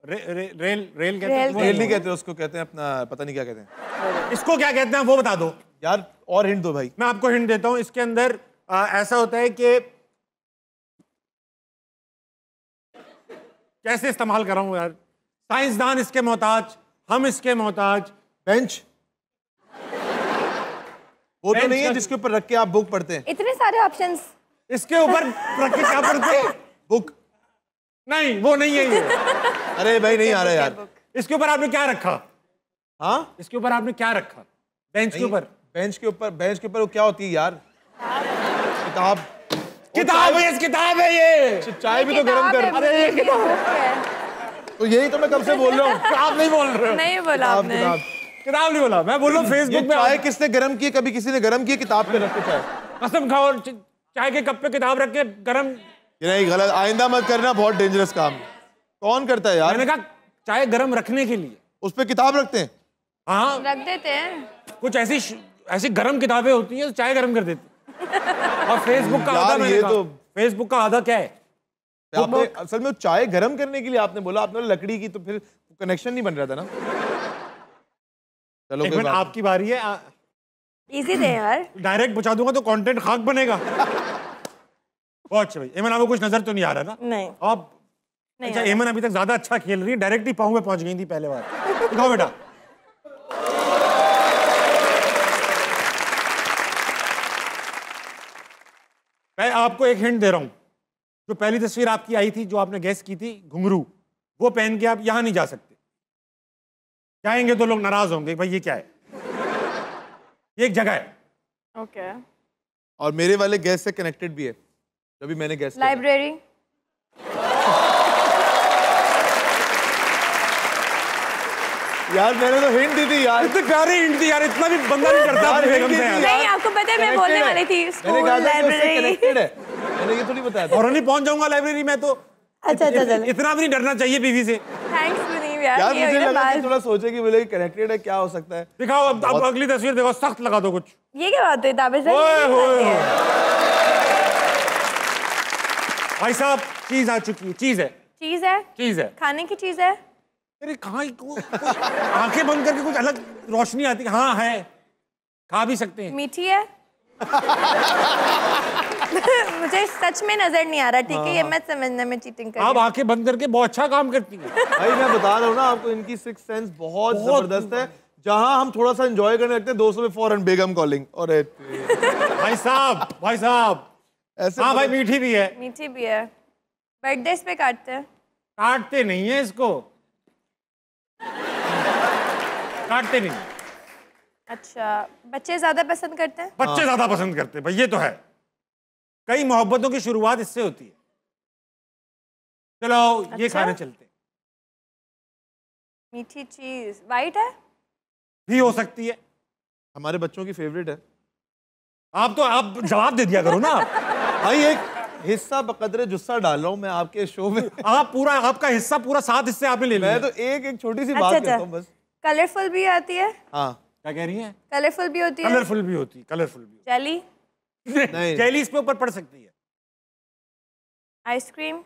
रेल रेल कहते हैं। रेल नहीं कहते उसको, कहते हैं अपना पता नहीं क्या कहते हैं। इसको क्या कहते हैं वो बता दो यार और हिंट दो भाई। मैं आपको हिंट देता हूं। इसके अंदर ऐसा होता है कि कैसे इस्तेमाल कर रहा हूं यार। साइंसदान इसके मोहताज, हम इसके मोहताज। बेंच वो तो नहीं है जिसके ऊपर रख के आप बुक पढ़ते हैं? इतने सारे ऑप्शंस इसके ऊपर रख के क्या पढ़ते हैं? बुक नहीं वो नहीं है ये। अरे भाई नहीं आ रहा यार। इसके ऊपर आपने क्या रखा? हाँ इसके ऊपर आपने क्या रखा? बेंच के ऊपर? बेंच के ऊपर वो क्या होती है यार? किताब। किताब है, किताब है ये। चाय भी तो गर्म कर। अरे ये किताब है। तो यही तो मैं कब से बोल रहा हूँ। आप नहीं बोल रहे हो। नहीं बोला आपने। किताब नहीं बोला, मैं बोल रहा हूँ फेसबुक में। चाय किसने गर्म की? कभी किसी ने गर्म की किताब पे रख के चाय? कसम खाओ, चाय के कप पे किताब रख के गरम। ये नहीं, गलत, आइंदा मत करना, बहुत डेंजरस काम। कौन करता है यार? मैंने कहा चाय गरम रखने के लिए उस पे किताब रखते हैं। हाँ रख देते हैं। कुछ ऐसी गरम किताबें होती हैं, चाय गरम कर देती। और फेसबुक का आधा, मैंने कहा फेसबुक का आधा क्या है? आपने असल में चाय गरम करने के लिए आपने बोला, आपने लकड़ी की, तो फिर कनेक्शन नहीं बन रहा था ना। चलो एक मिनट, आपकी बारी है। इजी दे यार। डायरेक्ट बचा दूंगा तो कंटेंट खाक बनेगा। बहुत अच्छा भाई। एमन आपको कुछ नजर तो नहीं आ रहा ना? नहीं। आप अच्छा, एमन अभी तक ज्यादा अच्छा खेल रही है, डायरेक्ट ही पाँव में पहुंच गई थी पहले बार। दिखाओ बेटा। मैं आपको एक हिंट दे रहा हूं। जो पहली तस्वीर आपकी आई थी, जो आपने गैस की थी, घुंघरू, वो पहन के आप यहां नहीं जा सकते। जाएंगे तो लोग नाराज होंगे, भाई ये क्या है? ये एक जगह है। ओके। और मेरे वाले गैस से कनेक्टेड भी है, जब मैंने गैस किया। लाइब्रेरी। यार मैंने तो हिंट दी थी यार। इतनी प्यारी हिंट दी यार, इतना भी बंदा नहीं करता अपनी बेगम से यार। नहीं, आपको पता है मैं बोलने वाली थी स्कूल लाइब्रेरी। कनेक्टेड है, मैंने ये तो नहीं बताया था। और नहीं पहुंच जाऊंगा लाइब्रेरी में तो। अच्छा चलो। इतना भी नहीं डरना चाहिए बीवी से। थैंक्स मुनीब यार। यार मुझे लगा कि थोड़ा सोचे कि बोले कनेक्टेड है, क्या हो सकता है। दिखाओ अब अगली तस्वीर देखो, सख्त लगा दो कुछ। ये क्या बात है? ताबे से भाई साहब चीज आ चुकी है। चीज है, चीज है, चीज है, खाने की चीज है। अरे कहाँ आंखें बंद करके कुछ अलग रोशनी आती है। हाँ है, खा भी सकते हैं। मीठी है। मुझे सच में नजर नहीं आ रहा, ठीक है? ये मत समझना मैं चीटिंग कर रही आप हूं। आंखें बंद करके बहुत अच्छा काम करती हैं। भाई मैं बता रहा हूँ ना आपको, इनकी सिक्स सेंस बहुत जबरदस्त है। जहां हम थोड़ा सा एंजॉय करने लगते हैं, 200 में फौरन बेगम कॉलिंग। और भाई साहब ऐसे हाँ भाई, मीठी भी है। मीठी भी है। बर्थडे पे काटते हैं। काटते नहीं है इसको, काटते नहीं। अच्छा, बच्चे ज्यादा पसंद करते हैं? बच्चे ज्यादा पसंद करते हैं भाई, ये तो है। कई मोहब्बतों की शुरुआत इससे होती है। चलो ये अच्छा? खाने चलते। मीठी चीज वाइट है? भी हो सकती है। हमारे बच्चों की फेवरेट है। आप जवाब दे दिया करो ना। भाई एक हिस्सा बकदरे जुस्सा डाल रहा हूँ मैं आपके शो में। आपका हिस्सा पूरा 7 हिस्से आपने ले लिया। मैं तो एक छोटी सी बात कहता हूँ बस। कलरफुल भी आती है? हाँ। क्या कह रही है? कलरफुल भी होती है। कलरफुल भी होती है, कलरफुल भी। जेली? नहीं, जेली इस पे ऊपर पड़ सकती है। आइसक्रीम?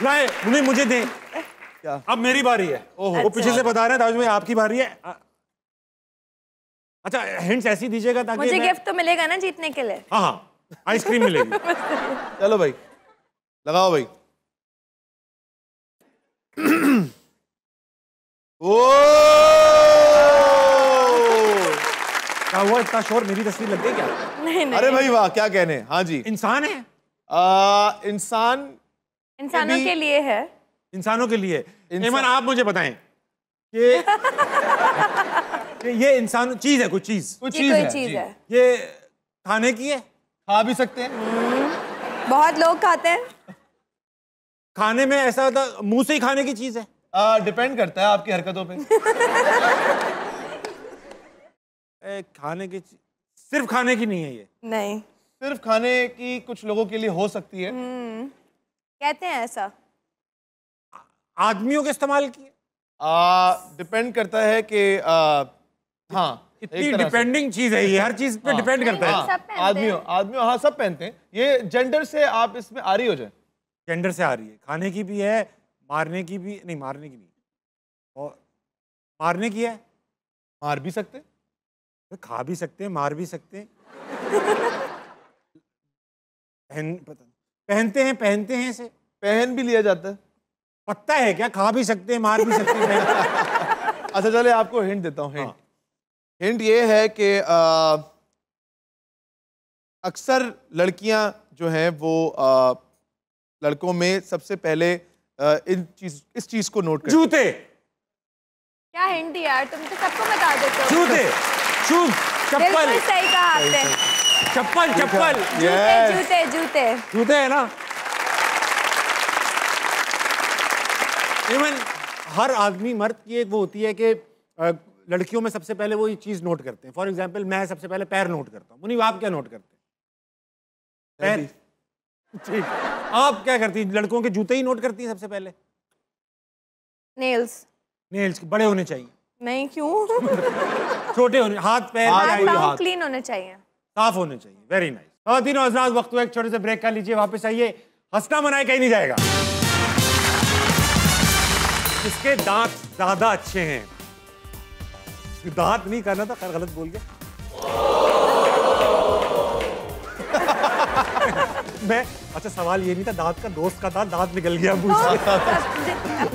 नहीं उन्हें मुझे दे। क्या? अब मेरी बारी है। वो पीछे से बता रहे हैं, ताज भाई आपकी बारी है। अच्छा हिंट्स ऐसी दीजिएगा ताकि मुझे गिफ्ट तो मिलेगा ना जीतने के लिए। हाँ आइसक्रीम मिलेगी। चलो भाई लगाओ भाई। क्या हुआ, इतना शोर? मेरी तस्वीर लग गई क्या? नहीं। अरे भाई वाह, क्या कहने। हाँ जी, इंसान है। इंसान इंसानों के लिए है। इंसानों के लिए। एमन आप मुझे बताएं कि ये इंसान चीज है, कुछ चीज है। ये खाने की है? खा भी सकते हैं। बहुत लोग खाते हैं। खाने में ऐसा होता मुंह से ही खाने की चीज है? डिपेंड करता है आपकी हरकतों पे। है खाने की, सिर्फ खाने की नहीं है ये। नहीं, सिर्फ खाने की कुछ लोगों के लिए हो सकती है। कहते हैं ऐसा। आदमियों के इस्तेमाल की डिपेंड करता है कि हाँ, इतनी डिपेंडिंग चीज है ये, हर चीज पे डिपेंड करता है। आदमियों हाँ सब पहनते हैं। ये जेंडर से आप इसमें आ रही हो जाए। जेंडर से आ रही है, खाने की भी है, मारने की भी नहीं, मारने की नहीं, और मारने की है, मार भी सकते, खा भी सकते हैं, मार भी सकते हैं। पहनते हैं इसे, पहन भी लिया जाता है। पत्ता है क्या? खा भी सकते हैं, मार भी सकते हैं। अच्छा चले आपको हिंट देता हूँ। हिंट ये है कि अक्सर लड़कियां जो हैं वो लड़कों में सबसे पहले इस चीज को नोट करती हैं। जूते। क्या हिंट यार, तुम तो सबको बता देते हो। जूते, शूज, चप्पल। बिल्कुल सही कहा आपने। चप्पल। जूते है ना। इवन हर आदमी मर्द की एक वो होती है कि लड़कियों में सबसे पहले वो ये चीज नोट करते हैं। फॉर एग्जाम्पल मैं सबसे पहले पैर नोट करता हूँ। मुनीब आप क्या नोट करते हैं? पैर। ठीक, आप क्या करती हैं? लड़कों के जूते ही नोट करती हैं सबसे पहले? नेल्स बड़े होने चाहिए। नहीं, क्यों? छोटे होने, हाथ पैर क्लीन होने चाहिए, साफ होने चाहिए। Very nice. ख़वातीन और हज़रात, वक्त हुआ एक छोटे से ब्रेक का लीजिए, वापस आइए। हंसना मनाए कहीं नहीं जाएगा। इसके दांत ज्यादा अच्छे हैं। दांत नहीं करना था, खैर गलत बोल गया। मैं अच्छा, सवाल ये नहीं था, दांत का दोस्त का था, दांत निकल गया मुंह से।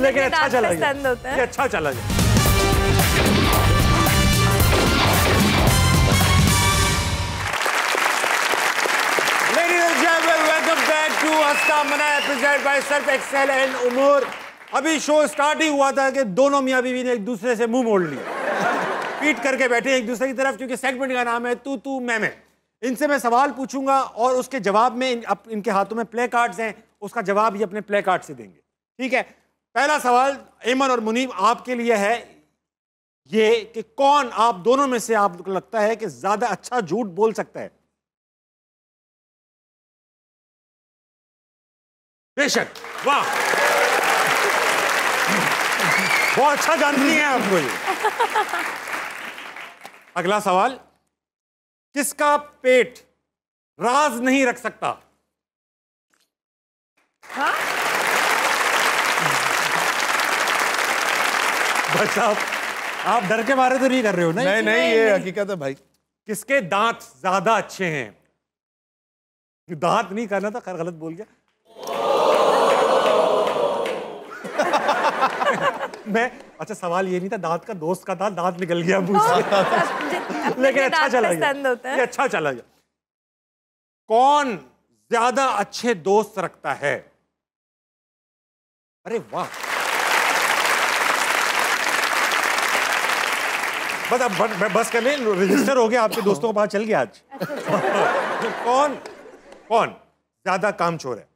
लेकिन अच्छा चला गया, ये अच्छा चला गया। वेलकम बैक टू हंसना मनाए presented by Surf Excel and उमूर। अभी शो स्टार्ट ही हुआ था कि दोनों मियां बीवी ने एक दूसरे से मुंह मोड़ लिया, पीट करके बैठे एक दूसरे की तरफ, क्योंकि सेगमेंट का नाम है तू मैं। इनसे मैं सवाल पूछूंगा और उसके जवाब में इनके हाथों में प्ले कार्ड्स हैं, उसका जवाब ये अपने प्ले कार्ड से देंगे। ठीक है, पहला सवाल एमन और मुनीब आपके लिए है ये कि कौन आप दोनों में से आपको लगता है कि ज्यादा अच्छा झूठ बोल सकता है? बेशक, वाह, बहुत अच्छा जानती हैं आपको ये। अगला सवाल, किसका पेट राज नहीं रख सकता? हाँ? बस आप डर के मारे तो नहीं कर रहे हो ना? नहीं, ये हकीकत है भाई। किसके दांत ज्यादा अच्छे हैं? दांत नहीं करना था, खैर गलत बोल गया। मैं अच्छा, सवाल ये नहीं था, दांत का दोस्त का था, दांत निकल गया मुंह से। लेकिन अच्छा चला गया, ये अच्छा चला गया। कौन ज्यादा अच्छे दोस्त रखता है? अरे वाह, बस अब बस कर ले, रजिस्टर हो गया, आपके दोस्तों को पता चल गया आज। कौन ज्यादा कामचोर है?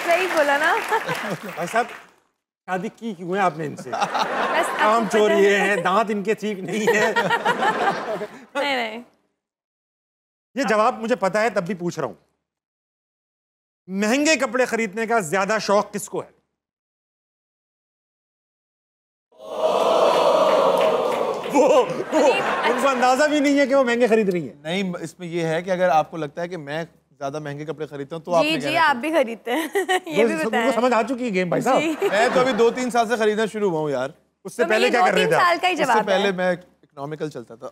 सही बोला ना भाई साहब, शादी की क्यों है आपने इनसे? काम चोरी है, दांत इनके ठीक नहीं है। नहीं, ये जवाब मुझे पता है, तब भी पूछ रहा हूं। महंगे कपड़े खरीदने का ज्यादा शौक किसको है? वो उनको अंदाजा भी नहीं है कि वो महंगे खरीद रही है। नहीं, इसमें ये है कि अगर आपको लगता है कि मैं ज्यादा महंगे कपड़े खरीदता हूँ तो जी आप भी खरीदते हैं। ये भी बताएं। समझ आ चुकी है गेम भाई साहब। मैं तो अभी 2-3 साल से खरीदना शुरू हुआ हूँ यार। उससे पहले क्या कर रहे थे? साल का ही जवाब है। उससे पहले मैं इकोनॉमिकल चलता था।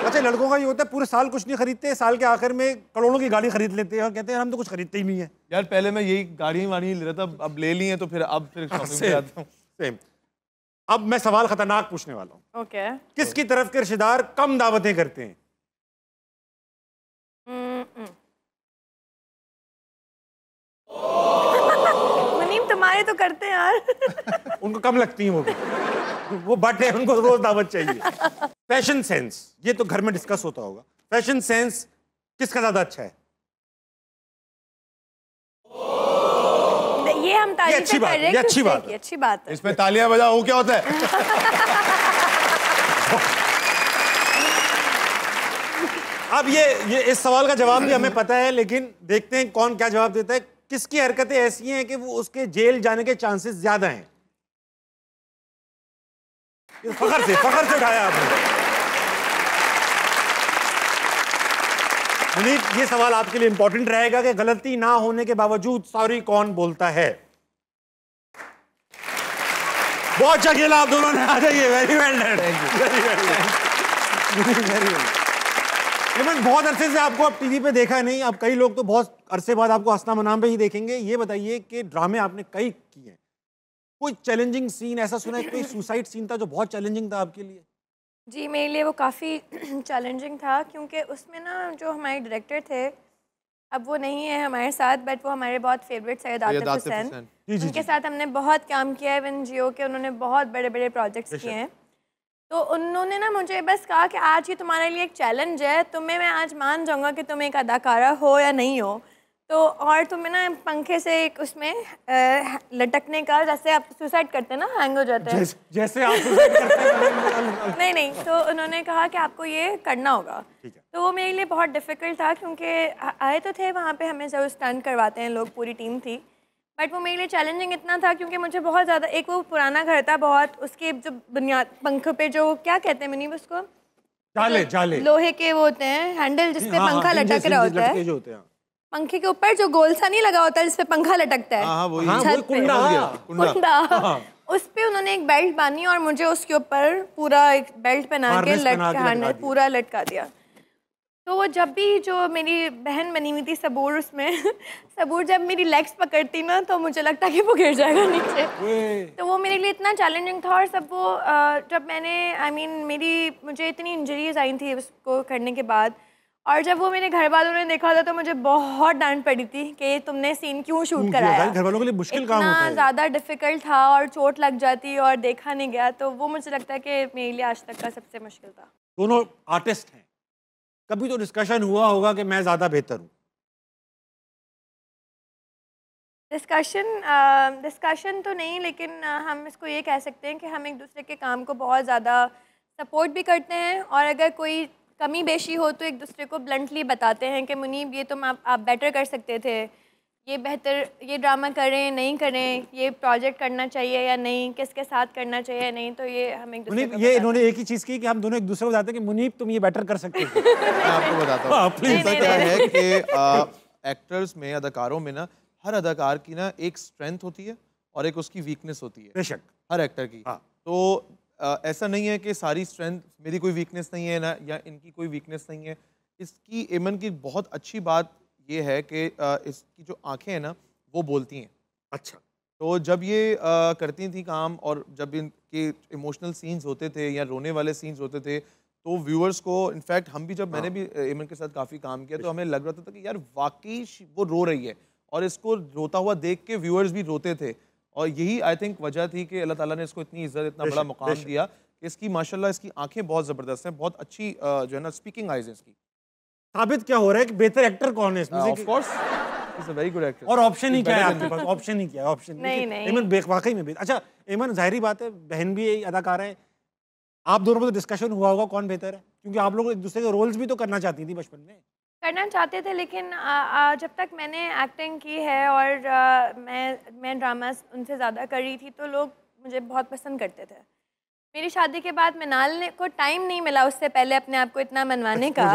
अच्छा, लड़कों का ये होता है पूरे साल कुछ नहीं खरीदते, साल के आखिर में करोड़ों की गाड़ी खरीद लेते हैं और कहते हैं हम तो कुछ खरीदते ही नहीं है। यार पहले मैं यही गाड़ी वाड़ी ले रहा था, अब ले ली है तो फिर शॉपिंग पे आता हूँ। सेम। अब मैं सवाल खतरनाक पूछने वाला हूँ। ओके। किसकी तरफ के रिश्तेदार कम दावतें करते हैं? मुनीम तुम्हारे तो करते हैं यार। उनको कम लगती हैं वो बट है, उनको रोज दावत चाहिए। फैशन सेंस, ये तो घर में डिस्कस होता होगा। फैशन सेंस किसका ज्यादा अच्छा है? ये हम तारीफ कर रहे हैं, अच्छी बात है, अच्छी बात है। इसमें तालियां बजाओ क्या होता है? अब ये इस सवाल का जवाब भी हमें पता है, लेकिन देखते हैं कौन क्या जवाब देता है। किसकी हरकतें ऐसी हैं कि वो उसके जेल जाने के चांसेस ज्यादा हैं? फखर से उठाया आपने। मुनीब, ये सवाल आपके लिए इंपॉर्टेंट रहेगा कि गलती ना होने के बावजूद सॉरी कौन बोलता है। बहुत अच्छा खेला आप दोनों ने, आ जाइए। Very well done, very well. लेकिन बहुत अरसे से आपको अब टीवी पे देखा नहीं, अब कई लोग तो बहुत अरसे बाद आपको हंसना मनाम पे ही देखेंगे। ये बताइए कि ड्रामे आपने कई किए, कोई चैलेंजिंग सीन ऐसा सुना है, कोई सुसाइड सीन था जो बहुत चैलेंजिंग था आपके लिए? जी, मेरे लिए वो काफ़ी चैलेंजिंग था, क्योंकि उसमें ना जो हमारे डायरेक्टर थे, अब वो नहीं है हमारे साथ, बट वो हमारे बहुत फेवरेट सैयद आतिफ हुसैन, उनके साथ हमने बहुत काम किया है। इवन जियो के उन्होंने बहुत बड़े बड़े प्रोजेक्ट्स किए हैं। तो उन्होंने ना मुझे बस कहा कि आज ये तुम्हारे लिए एक चैलेंज है, तुम्हें मैं आज मान जाऊंगा कि तुम एक अदाकारा हो या नहीं हो, तो और तुम्हें ना पंखे से एक उसमें लटकने का, जैसे आप सुसाइड करते हैं ना, हैंग हो जाते हैं, जैसे आप सुसाइड करते हैं। नहीं, तो उन्होंने कहा कि आपको ये करना होगा। तो वो मेरे लिए बहुत डिफ़िकल्ट था, क्योंकि आए तो थे वहाँ पे, हमें जब स्टंट करवाते हैं लोग, पूरी टीम थी, बट वो मेरे लिए चैलेंजिंग इतना था क्योंकि मुझे बहुत ज़्यादा, एक वो पुराना घर था बहुत, उसके जो बुनियाद पंख पे जो क्या कहते हैं मुनीब उसको, जाले लोहे के वो होते हैं हैंडल, जिसपे पंखा लटक रहा होता है, पंखे के ऊपर जो गोल सा नहीं लगा होता जिसपे पंखा लटकता है, छत पे कुंडा, उस पे उन्होंने एक बेल्ट बांधी और मुझे उसके ऊपर पूरा एक बेल्ट पहना के पूरा लटका दिया। तो वो जब भी जो मेरी बहन बनी हुई थी सबूर, उसमें सबूर जब मेरी लेग्स पकड़ती ना, तो मुझे लगता कि वो गिर जाएगा नीचे। तो वो मेरे लिए इतना चैलेंजिंग था। और सब वो जब मैंने मुझे इतनी इंजरीज आई थी उसको करने के बाद, और जब वो मेरे घर वालों ने देखा था तो मुझे बहुत डांट पड़ी थी कि तुमने सीन क्यों शूट कराया। घर वालों के लिए मुश्किल काम होता है, इतना ज़्यादा डिफिकल्ट था और चोट लग जाती और देखा नहीं गया। तो वो मुझे लगता है कि मेरे लिए आज तक का सबसे मुश्किल था। दोनों आर्टिस्ट हैं, कभी तो डिस्कशन हुआ होगा कि मैं ज़्यादा बेहतर हूँ? डिस्कशन तो नहीं, लेकिन हम इसको ये कह सकते हैं कि हम एक दूसरे के काम को बहुत ज़्यादा सपोर्ट भी करते हैं, और अगर कोई कमी बेशी हो तो एक दूसरे को ब्लंटली बताते हैं कि मुनीब ये तुम आप बेटर कर सकते थे, ये बेहतर, ये ड्रामा करें नहीं करें, ये प्रोजेक्ट करना चाहिए या नहीं, किसके साथ करना चाहिए या नहीं। तो ये हम एक दूसरे को इन्होंने एक ही चीज़ की कि हम दोनों एक दूसरे को बताते हैं कि मुनीब तुम ये बेटर कर सकते थे। मैं आपको बताता हूँ क्या है कि एक्टर्स में, अदाकारों में ना, हर अदाकार की ना एक स्ट्रेंथ होती है और एक उसकी वीकनेस होती है, बेशक हर एक्टर की। तो ऐसा नहीं है कि सारी स्ट्रेंथ मेरी कोई वीकनेस नहीं है ना, या इनकी कोई वीकनेस नहीं है। इसकी एमन की बहुत अच्छी बात ये है कि इसकी जो आंखें हैं ना वो बोलती हैं। अच्छा, तो जब ये करती थी काम, और जब इनके इमोशनल सीन्स होते थे या रोने वाले सीन्स होते थे, तो व्यूअर्स को, इनफैक्ट हम भी, जब मैंने भी एमन के साथ काफ़ी काम किया, तो हमें लग रहा था कि यार वाकई वो रो रही है, और इसको रोता हुआ देख के व्यूअर्स भी रोते थे। और यही आई थिंक वजह थी कि अल्लाह ताला ने इसको इतनी इज्जत, इतना बड़ा मुकाम दिया कि इसकी माशाल्लाह इसकी आंखें बहुत ज़बरदस्त हैं, बहुत अच्छी जो है ना स्पीकिंग आइज है इसकी। साबित क्या हो रहा है कि बेहतर एक्टर कौन है इसमें? Of course is a very good actor. और ऑप्शन ही क्या है आपके पास? ऑप्शन ही क्या है? ऑप्शन नहीं। एमन वाकई में अच्छा, एमन जाहिर बात है बहन भी यही अदाकार है, आप दोनों में तो डिस्कशन हुआ होगा कौन बेहतर है, क्योंकि आप लोग एक दूसरे के रोल्स भी तो करना चाहती थी बचपन में। करना चाहते थे, लेकिन जब तक मैंने एक्टिंग की है और मैं ड्रामास उनसे ज़्यादा कर रही थी, तो लोग मुझे बहुत पसंद करते थे। मेरी शादी के बाद मिनाल को टाइम नहीं मिला उससे पहले अपने आप को इतना मनवाने का,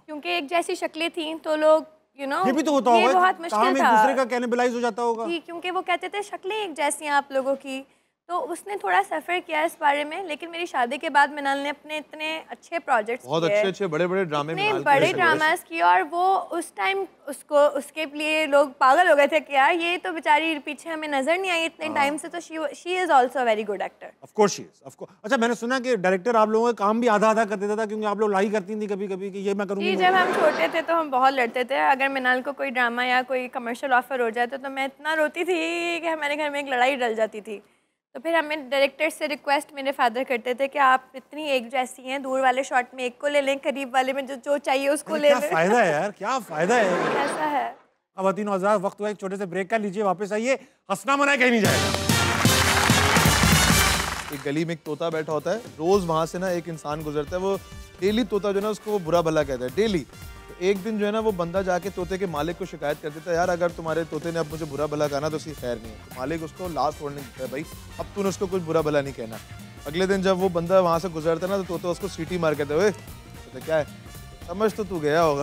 क्योंकि एक जैसी शक्लें थी, तो लोग ये भी तो होता होगा, बहुत मुश्किल था, एक दूसरे का कैनिबलाइज हो जाता होगा। जी, क्योंकि वो कहते थे शक्लें एक जैसी हैं आप लोगों की, तो उसने थोड़ा सफ़र किया इस बारे में। लेकिन मेरी शादी के बाद मिनाल ने अपने इतने अच्छे प्रोजेक्ट्स, बहुत अच्छे बड़े ड्रामे, इतने बड़े ड्रामास किए, और वो उस टाइम उसके लिए लोग पागल हो गए थे कि यार ये तो बेचारी पीछे हमें नजर नहीं आई इतने टाइम से, तो she is also a very good actor. Of course she is, of course. अच्छा, मैंने सुना कि डायरेक्टर आप लोगों का काम भी आधा आधा कर देता था, क्योंकि आप लोग लाई करती थी कभी कभी कि ये मैं करूँगी। जब हम छोटे थे तो हम बहुत लड़ते थे। अगर मिनाल को कोई ड्रामा या कोई कमर्शियल ऑफर हो जाए तो मैं इतना रोती थी कि हमारे घर में एक लड़ाई डल जाती थी। तो फिर हमें डायरेक्टर से रिक्वेस्ट मेरे फादर करते थे कि आप इतनी एक जैसी हैं, दूर वाले शॉट में एक को ले लें, करीब वाले में जो चाहिए उसको ले लें। क्या फायदा है यार, क्या फायदा है? ऐसा है। ख़वातीन और हज़रात, वक्त हुआ एक छोटे से ब्रेक का, लीजिए वापस आइए। हंसना मना कहीं नहीं जाएगा। एक गली में एक तोता बैठा होता है, रोज वहां से ना एक इंसान गुजरता है, वो डेली तोता जो है ना उसको वो बुरा भला कहता है डेली। तो एक दिन जो है ना वो बंदा जाके तोते के मालिक को शिकायत कर देता है, यार अगर तुम्हारे तोते ने अब मुझे बुरा भला कहना तो उसकी खैर नहीं है। तो मालिक उसको लास्ट छोड़ने देता है, भाई अब तूने उसको कुछ बुरा भला नहीं कहना। अगले दिन जब वो बंदा वहां से गुजरता है ना तो तोता उसको सीटी मार कहता है, तो क्या है, समझ तो तू गया होगा।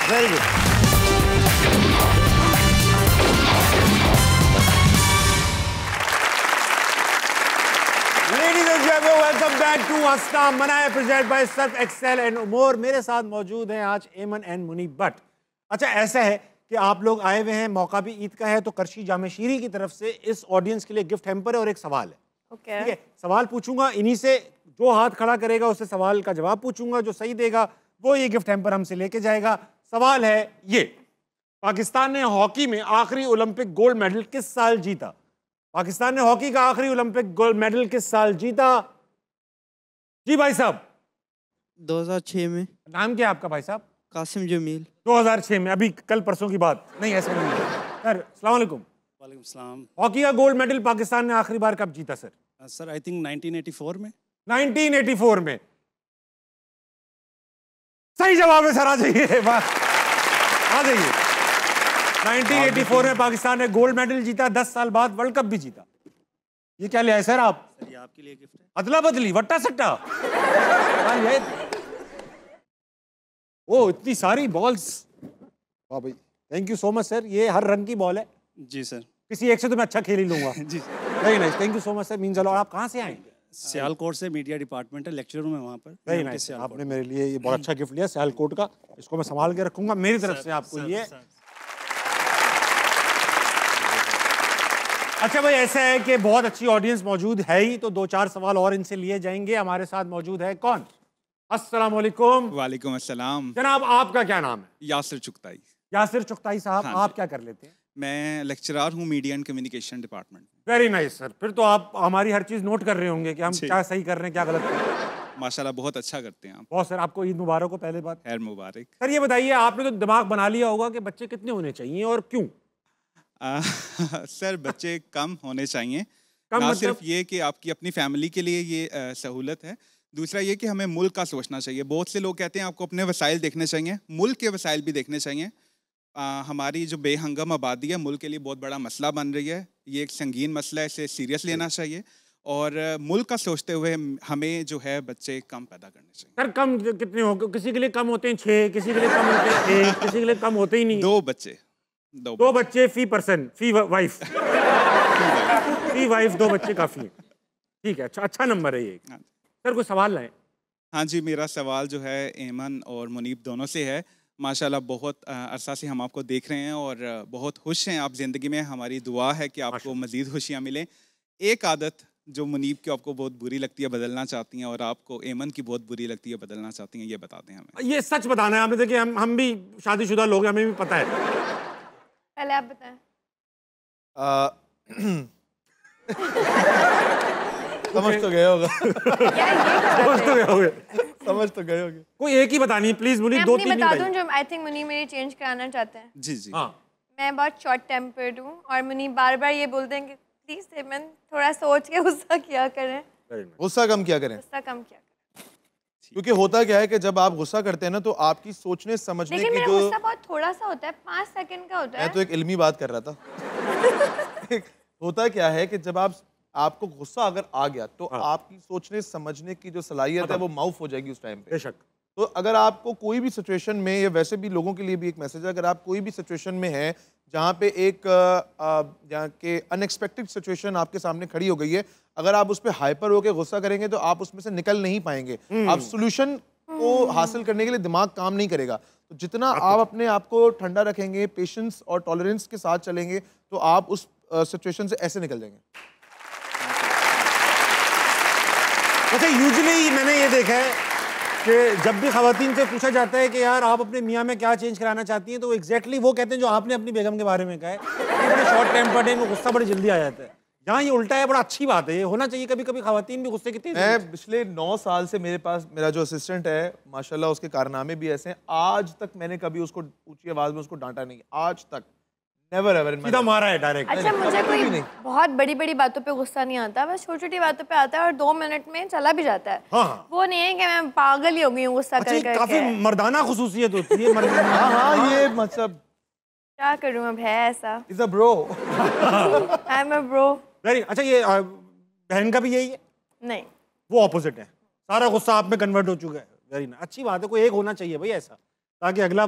Very good. Welcome back to हंसना मनाए present by Surf Excel and Umar. मेरे साथ मौजूद हैं आज एमन एंड मुनीब भट्ट। अच्छा, ऐसा है कि आप लोग आए हुए हैं, मौका भी ईद का है, तो करशी जामे शीरी की तरफ से इस ऑडियंस के लिए गिफ्ट हैम्पर है और एक सवाल है। ठीक है, सवाल पूछूंगा, इन्हीं से जो हाथ खड़ा करेगा उससे सवाल का जवाब पूछूंगा, जो सही देगा वो ये गिफ्ट हैम्पर हमसे लेके जाएगा। सवाल है ये, पाकिस्तान ने हॉकी में आखिरी ओलंपिक गोल्ड मेडल किस साल जीता? पाकिस्तान ने हॉकी का आखिरी ओलंपिक गोल्ड मेडल किस साल जीता? जी भाई साहब। 2006 में। नाम क्या है आपका भाई साहब? कासिम जमील। 2006 में, अभी कल परसों की बात नहीं, ऐसा नहीं है सर। अस्सलाम वालेकुम। वालेकुम सलाम। हॉकी का गोल्ड मेडल पाकिस्तान ने आखिरी बार कब जीता सर? सर आई थिंक 1984 में। 1984 में सही जवाब है सर। आ जाइए, आ जाइए। 1984 में पाकिस्तान ने गोल्ड मेडल जीता, 10 साल बाद वर्ल्ड कप भी जीता। ये क्या ले आए सर आप? सर ये आपके लिए गिफ्ट है। अदला बदली, वट्टा सट्टा। ओ इतनी सारी बॉल्स, वाह भाई, thank you so much sir. ये हर रंग की बॉल है। जी सर। किसी एक से तो मैं अच्छा खेल ही लूंगा। जी very nice, thank you so much sir. Mean और आप कहाँ से आए? सियालकोट से, मीडिया डिपार्टमेंट है, लेक्चरर हूँ मैं वहाँ पर। वेरी नाइस, आपने मेरे लिए ये बहुत अच्छा गिफ्ट लिया सियालकोट का, इसको मैं संभाल के रखूंगा मेरी तरफ से आपको ये। अच्छा भाई, ऐसा है कि बहुत अच्छी ऑडियंस मौजूद है ही, तो 2-4 सवाल और इनसे लिए जाएंगे। हमारे साथ मौजूद है कौन? अस्सलाम वालेकुम। वालेकुम अस्सलाम। जनाब आपका क्या नाम है? यासिर चुगताई। यासिर चुगताई साहब, हाँ, आप क्या कर लेते हैं? मैं लेक्चरर हूँ media and communication department. Very nice sir. फिर तो आप हमारी हर चीज़ नोट कर रहे होंगे कि हम क्या सही कर रहे हैं, क्या गलत कर रहे हैं। माशाल्लाह बहुत अच्छा करते हैं आप। बहुत सर, आपको ईद मुबारक हो पहले बात। खैर मुबारक। सर ये बताइए, आपने तो दिमाग बना लिया होगा कि बच्चे कितने होने चाहिए और क्यों? सर बच्चे कम होने चाहिए। कम ना मतलब? सिर्फ ये कि आपकी अपनी फैमिली के लिए ये सहूलत है, दूसरा ये कि हमें मुल्क का सोचना चाहिए। बहुत से लोग कहते हैं आपको अपने वसाइल देखने चाहिए, मुल्क के वसाइल भी देखने चाहिए। हमारी जो बेहंगम आबादी है मुल्क के लिए बहुत बड़ा मसला बन रही है। ये एक संगीन मसला है, इसे सीरियस लेना चाहिए और मुल्क का सोचते हुए हमें जो है बच्चे कम पैदा करने चाहिए। सर कम कितने हो? किसी के लिए कम होते हैं 6, किसी के लिए कम होते हैं 1, किसी के लिए कम होते ही नहीं। 2 बच्चे। 2 बच्चे फी पर्सन, फी वाइफ। फी वाइफ 2 बच्चे काफ़ी हैं। ठीक है, अच्छा नंबर है ये। सर कोई सवाल लाए? हाँ जी, मेरा सवाल जो है एमन और मुनीब दोनों से है। माशाल्लाह बहुत अरसा से हम आपको देख रहे हैं और बहुत खुश हैं आप ज़िंदगी में। हमारी दुआ है कि आपको मज़ीद खुशियाँ मिलें। एक आदत जो मुनीब की आपको बहुत बुरी लगती है, बदलना चाहती हैं, और आपको एमन की बहुत बुरी लगती है, बदलना चाहती हैं, ये बता दें हमें। ये सच बताना है आपने। देखिए हम भी शादीशुदा लोग हैं, हमें भी पता है। पहले आप बताएं। समझ तो गए होगा। समझ तो गए होगे। समझ तो गए होगे। कोई एक ही बतानी है प्लीज मुनीब, 2-3 बता दूं जो आई थिंक मुनीब मेरी चेंज कराना चाहते हैं। जी जी। हाँ, मैं बहुत शॉर्ट टेम्पर्ड हूँ और मुनीब बार-बार ये बोलते हैं कि प्लीज एमन थोड़ा सोच के गुस्सा किया करें। गुस्सा कम किया करें। गुस्सा कम किया करें। क्योंकि होता क्या है कि जब आप गुस्सा करते हैं ना तो आपकी सोचने समझने लेकिन की मेरा जो, गुस्सा बहुत थोड़ा सा होता है, 5 सेकंड का होता है। मैं तो एक इल्मी बात कर रहा था। होता क्या है कि जब आपको गुस्सा अगर आ गया तो आपकी सोचने समझने की जो सलाहियत है वो माउफ हो जाएगी उस टाइम पे। बेशक। तो अगर आपको कोई भी सिचुएशन में, या वैसे भी लोगों के लिए भी एक मैसेज है, अगर आप कोई भी सिचुएशन में हैं जहाँ पे एक जहाँ के अनएक्सपेक्टेड सिचुएशन आपके सामने खड़ी हो गई है, अगर आप उस पर हाइपर होकर गुस्सा करेंगे तो आप उसमें से निकल नहीं पाएंगे। आप सोल्यूशन को हासिल करने के लिए दिमाग काम नहीं करेगा। तो जितना आप अपने आप को ठंडा रखेंगे, पेशेंस और टॉलरेंस के साथ चलेंगे, तो आप उस सिचुएशन से ऐसे निकल जाएंगे। अच्छा, यूजुअली मैंने ये देखा है कि जब भी खवातीन से पूछा जाता है कि यार आप अपने मियाँ में क्या चेंज कराना चाहती हैं, तो एग्जैक्टली वो कहते हैं जो आपने अपनी बेगम के बारे में कहा है, बड़े शॉर्ट टेम्पर्ड है, इनको गुस्सा बड़ी जल्दी आ जाता है। यहाँ ये उल्टा है, बड़ा अच्छी बात है, ये होना चाहिए। कभी कभी खवातीन भी गुस्से की तेज। मैं पिछले 9 साल से मेरे पास मेरा जो असिस्टेंट है माशाल्लाह उसके कारनामे भी ऐसे हैं, आज तक मैंने कभी उसको ऊंची आवाज में उसको डांटा नहीं, आज तक, नेवर एवर इन सीधा मारा है डायरेक्ट। अच्छा, मुझे कोई बहुत बड़ी बड़ी बातों पे गुस्सा नहीं आता, बस छोटी छोटी बातों पे आता है और 2 मिनट में चला भी जाता है। हाँ। वो नहीं है कि मैं पागल ही हो गई हूँ गुस्सा करके। काफी मर्दाना खुसूसियत होती है। हाँ, ये मतलब क्या करूँ, अब है ऐसा। Is a bro. I am a bro. Very अच्छा। ये बहन का भी यही है? नहीं, वो ऑपोजिट है, सारा गुस्सा आप में कन्वर्ट हो चुका है। वेरी नाइस, अच्छी बात है। कोई एक होना चाहिए भाई ऐसा, ताकि अगला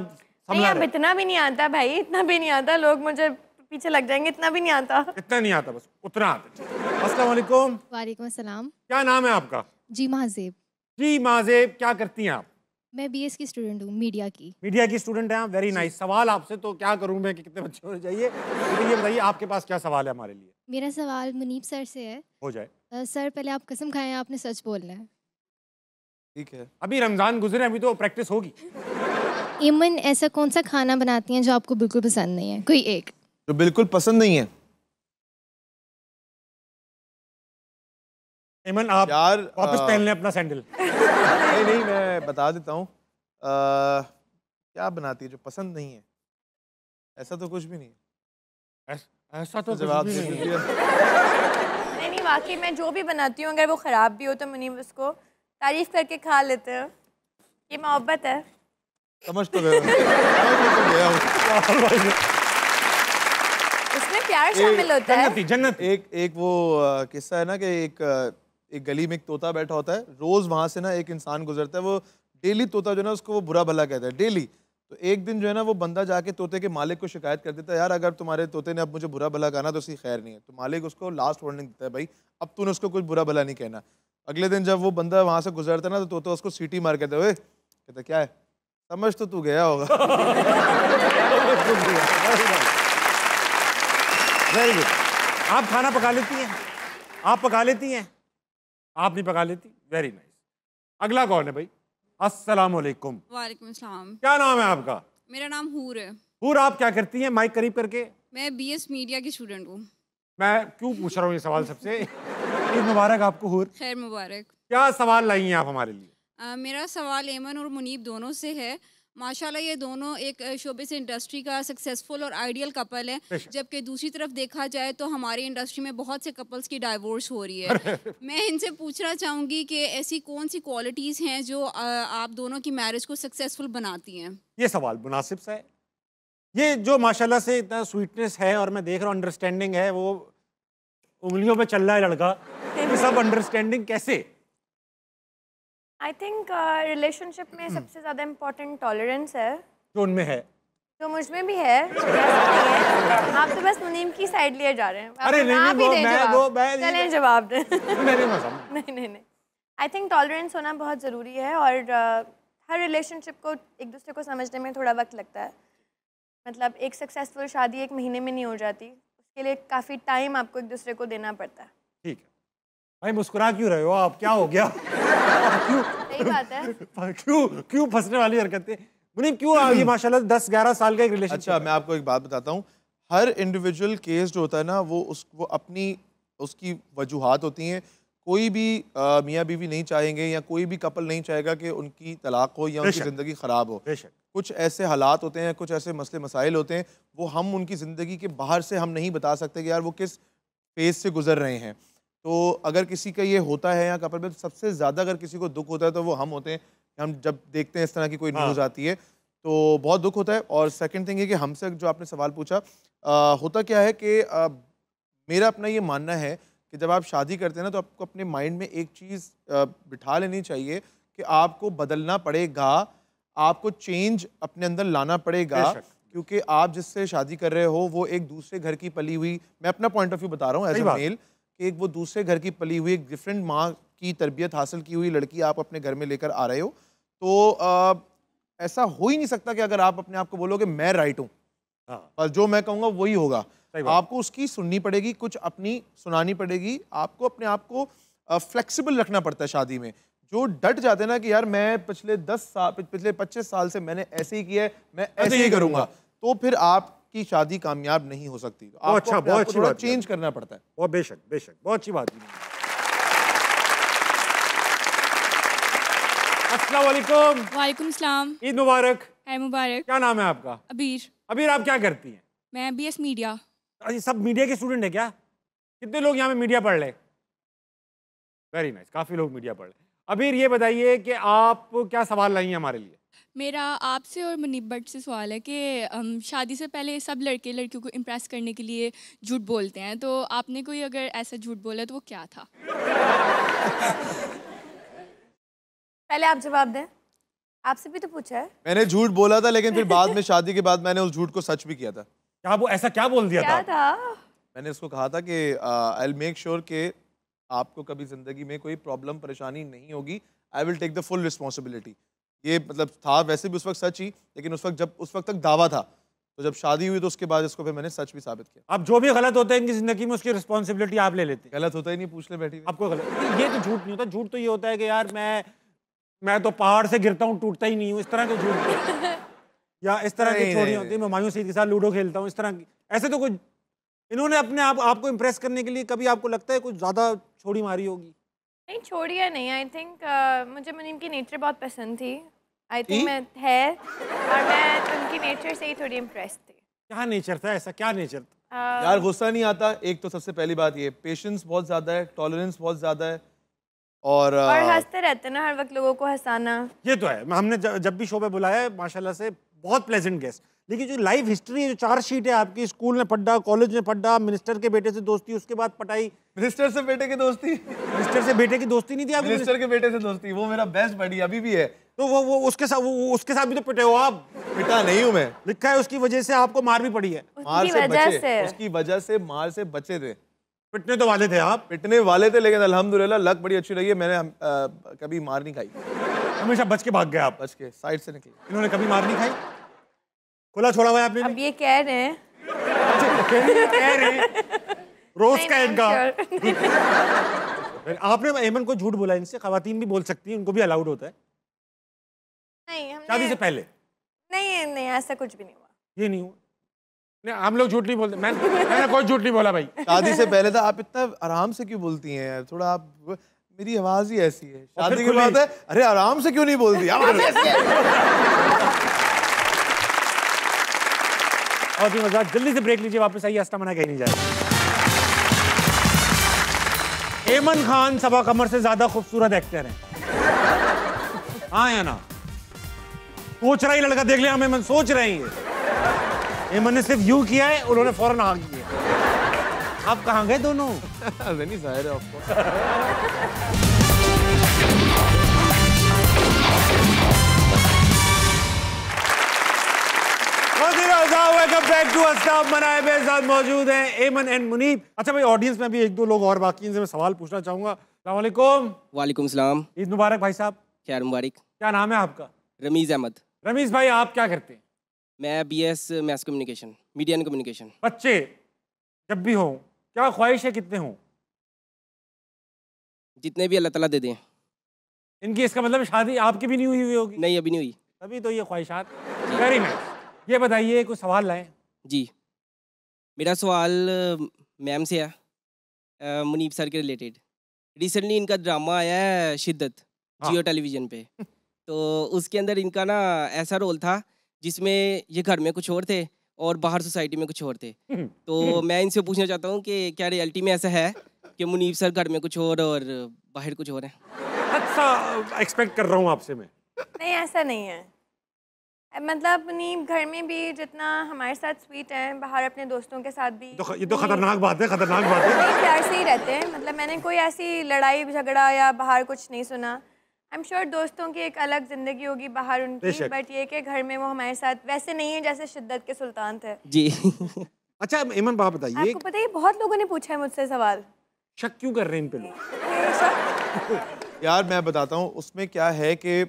नहीं। अब इतना भी नहीं आता भाई, इतना भी नहीं आता, लोग मुझे पीछे लग जाएंगे। इतना भी नहीं आता। इतना नहीं आता, बस उतना आता है। अस्सलाम वालेकुम। वालेकुम अस्सलाम। क्या नाम है आपका? जी महाजेब। जी माजेब, क्या करती हैं आप? मैं बीएस की स्टूडेंट हूँ, मीडिया की। मीडिया की स्टूडेंट हैं आप, वेरी नाइस। सवाल आपसे तो क्या करूं मैं कि कितने बच्चे होने चाहिए, लेकिन ये बताइए आपके पास क्या सवाल है हमारे लिए? मेरा सवाल मुनीब सर से है। हो जाए। सर पहले आप कसम खाएं, आपने सच बोलना है। ठीक है। अभी रमजान गुजरे, अभी तो प्रैक्टिस होगी। ईमन ऐसा कौन सा खाना बनाती हैं जो आपको बिल्कुल पसंद नहीं है? कोई एक जो बिल्कुल पसंद नहीं है। ईमन आप यार वापस पहन लें अपना सैंडल। नहीं, मैं बता देता हूँ। क्या बनाती है जो पसंद नहीं है? ऐसा तो कुछ भी नहीं है। ऐसा तो जवाब कुछ भी दे नहीं दिया। नहीं, वाकई मैं जो भी बनाती हूँ अगर वो ख़राब भी हो तो मुनीब उसको तारीफ करके खा लेते हैं। ये मोहब्बत है। समझ तो गया। उसमें प्यार शामिल होता है। जन्नत। एक वो किस्सा है ना कि एक गली में एक तोता बैठा होता है, रोज वहां से ना एक इंसान गुजरता है, वो डेली तोता जो है ना उसको वो बुरा भला कहता है डेली। तो एक दिन जो है ना वो बंदा जाके तोते के मालिक को शिकायत कर देता है, यार अगर तुम्हारे तोते ने अब मुझे बुरा भला कहना तो उसकी खैर नहीं है। तो मालिक उसको लास्ट वार्निंग देता है, भाई अब तूने उसको कुछ बुरा भला नहीं कहना। अगले दिन जब वो बंदा वहां से गुजरता है ना तो तोता उसको सीटी मार कहता है, कहता क्या है, समझ तो तू गया होगा। Very good. आप खाना पका लेती हैं? आप पका लेती हैं? आप नहीं पका लेती? Very nice. अगला कौन है भाई? अस्सलाम वालेकुम। वालेकुम अस्सलाम। क्या नाम है आपका? मेरा नाम हूर है। हूर, आप क्या करती हैं? माइक करीब करके। मैं बीएस मीडिया की स्टूडेंट हूँ। मैं क्यों पूछ रहा हूँ ये सवाल सबसे? ईद मुबारक आपको हूर। खैर मुबारक। क्या सवाल लाई हैं आप हमारे लिए? मेरा सवाल एमन और मुनीब दोनों से है। माशाल्लाह ये दोनों एक शोबे से इंडस्ट्री का सक्सेसफुल और आइडियल कपल है, जबकि दूसरी तरफ देखा जाए तो हमारी इंडस्ट्री में बहुत से कपल्स की डाइवोर्स हो रही है। मैं इनसे पूछना चाहूँगी कि ऐसी कौन सी क्वालिटीज़ हैं जो आप दोनों की मैरिज को सक्सेसफुल बनाती हैं? ये सवाल मुनासिब सा है। ये जो माशाल्लाह से इतना स्वीटनेस है और मैं देख रहा हूँ अंडरस्टैंडिंग है, वो उंगलियों पे चल रहा है लड़का। ये सब अंडरस्टैंडिंग कैसे? आई थिंक रिलेशनशिप में सबसे ज़्यादा इम्पोर्टेंट टॉलरेंस है, जो उनमें है, जो मुझ में भी है। आप तो बस मुनीम की साइड लिए जा रहे हैं। अरे नहीं, चलें जवाब दें। नहीं। आई थिंक टॉलरेंस होना बहुत ज़रूरी है और हर रिलेशनशिप को एक दूसरे को समझने में थोड़ा वक्त लगता है। मतलब एक सक्सेसफुल शादी 1 महीने में नहीं हो जाती, उसके लिए काफ़ी टाइम आपको एक दूसरे को देना पड़ता है। ठीक है भाई, मुस्कुरा क्यों रहे हो आप? क्या हो गया? क्यों? सही बात है। क्यों फंसने वाली हरकतें? मुनीब क्यों ये माशाल्लाह 10-11 साल का एक रिलेशन? अच्छा, मैं आपको एक बात बताता हूँ। हर इंडिविजुअल केस जो होता है ना वो अपनी उसकी वजूहात होती हैं। कोई भी मियाँ बीवी नहीं चाहेंगे या कोई भी कपल नहीं चाहेगा कि उनकी तलाक हो या उनकी ज़िंदगी ख़राब हो। कुछ ऐसे हालात होते हैं, कुछ ऐसे मसले मसाइल होते हैं, वो हम उनकी ज़िंदगी के बाहर से हम नहीं बता सकते कि यार वो किस फेज़ से गुजर रहे हैं। तो अगर किसी का ये होता है या कपल में, तो सबसे ज़्यादा अगर किसी को दुख होता है तो वो हम होते हैं। हम जब देखते हैं इस तरह की कोई न्यूज़ आती है तो बहुत दुख होता है। और सेकंड थिंग है कि हमसे जो आपने सवाल पूछा, होता क्या है कि मेरा अपना ये मानना है कि जब आप शादी करते हैं ना तो आपको अपने माइंड में एक चीज़ बिठा लेनी चाहिए कि आपको बदलना पड़ेगा, आपको चेंज अपने अंदर लाना पड़ेगा, क्योंकि आप जिससे शादी कर रहे हो वो एक दूसरे घर की पली हुई, मैं अपना पॉइंट ऑफ व्यू बता रहा हूँ एज अ मेल, कि एक वो दूसरे घर की पली हुई एक डिफरेंट माँ की तरबियत हासिल की हुई लड़की आप अपने घर में लेकर आ रहे हो। तो ऐसा हो ही नहीं सकता कि अगर आप अपने आप को बोलोगे मैं राइट हूँ, बस जो मैं कहूँगा वही होगा। आपको उसकी सुननी पड़ेगी, कुछ अपनी सुनानी पड़ेगी। आपको अपने आप को फ्लेक्सिबल रखना पड़ता है शादी में। जो डट जाते हैं ना कि यार मैं पिछले 10 साल, पिछले 25 साल से मैंने ऐसे ही किया है, मैं ऐसे ही करूँगा, तो फिर आप आपकी शादी कामयाब नहीं हो सकती। तो आपको अच्छा, बहुत अच्छी बात चेंज करना पड़ता है। और बेशक बेशक बहुत अच्छी बात। अस्सलाम वालेकुम। वालेकुम सलाम। ईद मुबारक। है मुबारक। क्या नाम है आपका? अबीर। अबीर, आप क्या करती हैं? मैं बीएस मीडिया। अरे सब मीडिया के स्टूडेंट है क्या? कितने लोग यहाँ पे मीडिया पढ़ रहे? वेरी नाइस, काफ़ी लोग मीडिया पढ़ रहे। अबीर ये बताइए कि आप क्या सवाल लाई हैं हमारे लिए? मेरा आपसे और मुनीब भट्ट से सवाल है कि शादी से पहले सब लड़के लड़कियों को इम्प्रेस करने के लिए झूठ बोलते हैं, तो आपने कोई अगर ऐसा झूठ बोला तो वो क्या था? पहले आप जवाब दें, आपसे भी तो पूछा है। मैंने झूठ बोला था, लेकिन फिर बाद में शादी के बाद मैंने उस झूठ को सच भी किया था। क्या वो ऐसा क्या बोल दिया क्या था? मैंने उसको कहा था कि आई विल मेक श्योर कि आपको कभी जिंदगी में कोई प्रॉब्लम परेशानी नहीं होगी, I will take the full responsibility. ये मतलब था वैसे भी उस वक्त सच ही, लेकिन उस वक्त तक दावा था, तो जब शादी हुई तो उसके बाद इसको फिर मैंने सच भी साबित किया। अब जो भी गलत होता है इनकी जिंदगी में उसकी रिस्पॉन्सिबिलिटी आप ले लेते हैं। गलत होता ही नहीं, पूछ ले बैठी आपको गलत, ये तो झूठ नहीं होता। झूठ तो ये होता है कि यार मैं तो पहाड़ से गिरता हूँ टूटता ही नहीं हूँ, इस तरह के झूठ या इस तरह की छोड़ी होती है, मैं हुमायूं सईद के साथ लूडो खेलता हूँ, इस तरह की। ऐसे तो कुछ इन्होंने अपने आपको इम्प्रेस करने के लिए कभी आपको लगता है कुछ ज़्यादा छोड़ी मारी होगी? नहीं, छोड़ी है नहीं। आई थिंक मुझे मुनीम की नेचर बहुत पसंद थी। आई थिंक मैं है और मैं उनकी नेचर से ही थोड़ी इम्प्रेस थी। क्या नेचर था? ऐसा क्या नेचर था? यार गुस्सा नहीं आता, एक तो सबसे पहली बात ये, पेशेंस बहुत ज़्यादा है, टॉलरेंस बहुत ज़्यादा है, और हंसते रहते ना हर वक्त, लोगों को हंसाना। ये तो है। हमने जब भी शो पे बुलाया है माशाल्लाह से बहुत प्लेजेंट गेस्ट, लेकिन जो लाइव हिस्ट्री है, जो चार्जशीट है आपकी, स्कूल में पढ़ा, कॉलेज में पढ़ा, मिनिस्टर के बेटे से दोस्ती, उसके बाद पढ़ाई। मिनिस्टर से बेटे की दोस्ती? मिनिस्टर से बेटे की दोस्ती नहीं थी आपकी? मिनिस्टर के बेटे से दोस्ती, वो मेरा बेस्ट बडी अभी भी है। तो वो उसके साथ भी तो पिटे हो आप? पिटा नहीं हूँ मैं, लिखा है उसकी वजह से आपको मार भी पड़ी है। मार से बचे, उसकी वजह से मार से बचे थे। पिटने तो वाले थे आप? पिटने वाले थे, लेकिन अल्हम्दुलिल्लाह लक बड़ी अच्छी रही है, मैंने कभी मार नहीं खाई। हमेशा बच के भाग गए आप? बच के साइड से निकले। इन्होंने कभी मार नहीं खाई? खुला छोड़ा हुआ है आपने? अब ये कह रहे हैं रोज का इनका। आपने एमन को झूठ बोला इनसे? खवातीन भी बोल सकती हैं, उनको भी अलाउड होता है? नहीं, शादी से पहले? नहीं, ऐसा कुछ भी नहीं हुआ। ये नहीं हुआ? नहीं, हम लोग झूठ नहीं बोलते। मैंने कोई झूठ नहीं बोला भाई। शादी से पहले था। आप इतना आराम से क्यों बोलती हैं यार? थोड़ा आप, मेरी आवाज ही ऐसी है। शादी की बात है, अरे आराम से क्यों नहीं बोलती? बहुत ही मजाक। जल्दी से ब्रेक लीजिए, वापस आइए। हंसना मना कहीं नहीं जाए। एमन खान सबा कमर से ज्यादा खूबसूरत एक्टर हैं। हाँ या ना? सोच रहा ही लड़का देख लिया हम, एमन सोच रहे हैं। एमन ने सिर्फ यूं किया है, उन्होंने फौरन हाँ किया। आप कहाँ गए दोनों? नहीं जाहिर है आपको। मौजूद हैं एमन एंड मुनीब। अच्छा भाई, ऑडियंस में भी एक दो लोग और बाकी, इनसे मैं सवाल पूछना चाहूंगा। अस्सलाम वालेकुम। वालेकुम सलाम। ईद मुबारक भाई साहब। खैर मुबारक। क्या नाम है आपका? रमीज अहमद। रमीज भाई, आप क्या करते हैं? मैं BS mass communication, media and communication. बच्चे जब भी हो, क्या ख्वाहिश है कितने हो? जितने भी अल्लाह ताला दे दें। इनकी इसका मतलब शादी आपकी भी नहीं हुई होगी? नहीं, अभी नहीं हुई। तभी तो ये ख्वाहिशात। Very nice. ये बताइए, कुछ सवाल लाए? जी, मेरा सवाल मैम से है, मुनीब सर के रिलेटेड। रिसेंटली इनका ड्रामा आया है शिद्दत, जियो टेलीविज़न पे। तो उसके अंदर इनका ना ऐसा रोल था जिसमें ये घर में कुछ और थे और बाहर सोसाइटी में कुछ और थे। तो मैं इनसे पूछना चाहता हूँ कि क्या रियलिटी में ऐसा है कि मुनीब सर घर में कुछ और बाहर कुछ और है? अच्छा, एक्सपेक्ट कर रहा हूँ आपसे मैं। नहीं, ऐसा नहीं है। मतलब मुनीब घर में भी जितना हमारे साथ स्वीट है, बाहर अपने दोस्तों के साथ भी। ये तो खतरनाक बात है, खतरनाक बात है। प्यार से ही रहते हैं। मतलब मैंने कोई ऐसी लड़ाई झगड़ा या बाहर कुछ नहीं सुना। आई एम श्योर दोस्तों की एक अलग जिंदगी होगी बाहर उनकी, बट ये कि घर में वो हमारे साथ वैसे नहीं है जैसे शिद्दत के सुल्तान थे। जी। अच्छा एमन, बात बताइए, आपको पता है बहुत लोगों ने पूछा है मुझसे सवाल। शक क्यों कर रहे हैं इन पे लोग? यार मैं बताता हूँ, उसमें क्या है कि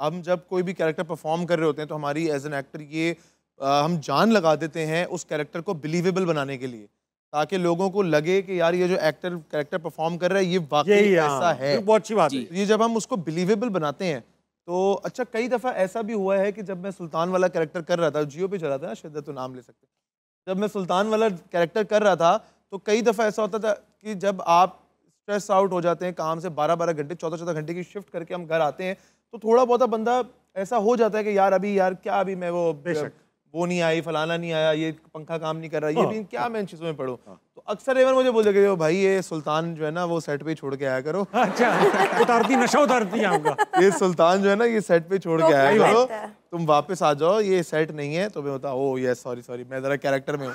हम जब कोई भी कैरेक्टर परफॉर्म कर रहे होते हैं तो हमारी एज एन एक्टर ये हम जान लगा देते हैं उस कैरेक्टर को बिलीवेबल बनाने के लिए, ताकि लोगों को लगे कि यार ये जो एक्टर कैरेक्टर परफॉर्म कर रहा है ये वाकई ऐसा है। बहुत अच्छी बात है। ये जब हम उसको बिलीवेबल बनाते हैं तो अच्छा, कई दफ़ा ऐसा भी हुआ है कि जब मैं सुल्तान वाला कैरेक्टर कर रहा था, जियो पे चला था ना, शिद्दत तो नाम ले सकते, जब मैं सुल्तान वाला कैरेक्टर कर रहा था तो कई दफ़ा ऐसा होता था कि जब आप स्ट्रेस आउट हो जाते हैं काम से 12-12 घंटे 14-14 घंटे की शिफ्ट करके हम घर आते हैं तो थोड़ा बहुत बंदा ऐसा हो जाता है कि यार अभी यार क्या अभी मैं वो नहीं आई, फलाना नहीं आया, ये पंखा काम नहीं कर रहा, ये भी क्या मैं इन चीज़ों में पढ़ूँ। तो अक्सर एमन मुझे बोल देगा भाई ये सुल्तान जो है ना वो सेट पे छोड़ के आया करो। अच्छा, उतारती नशा उतारती है आपका। ये सुल्तान जो है ना ये सेट पे छोड़ के आया करो, तुम वापस आ जाओ, ये सेट नहीं है। तो मैं बता ओ यस सॉरी मैं ज़रा कैरेक्टर में हूँ।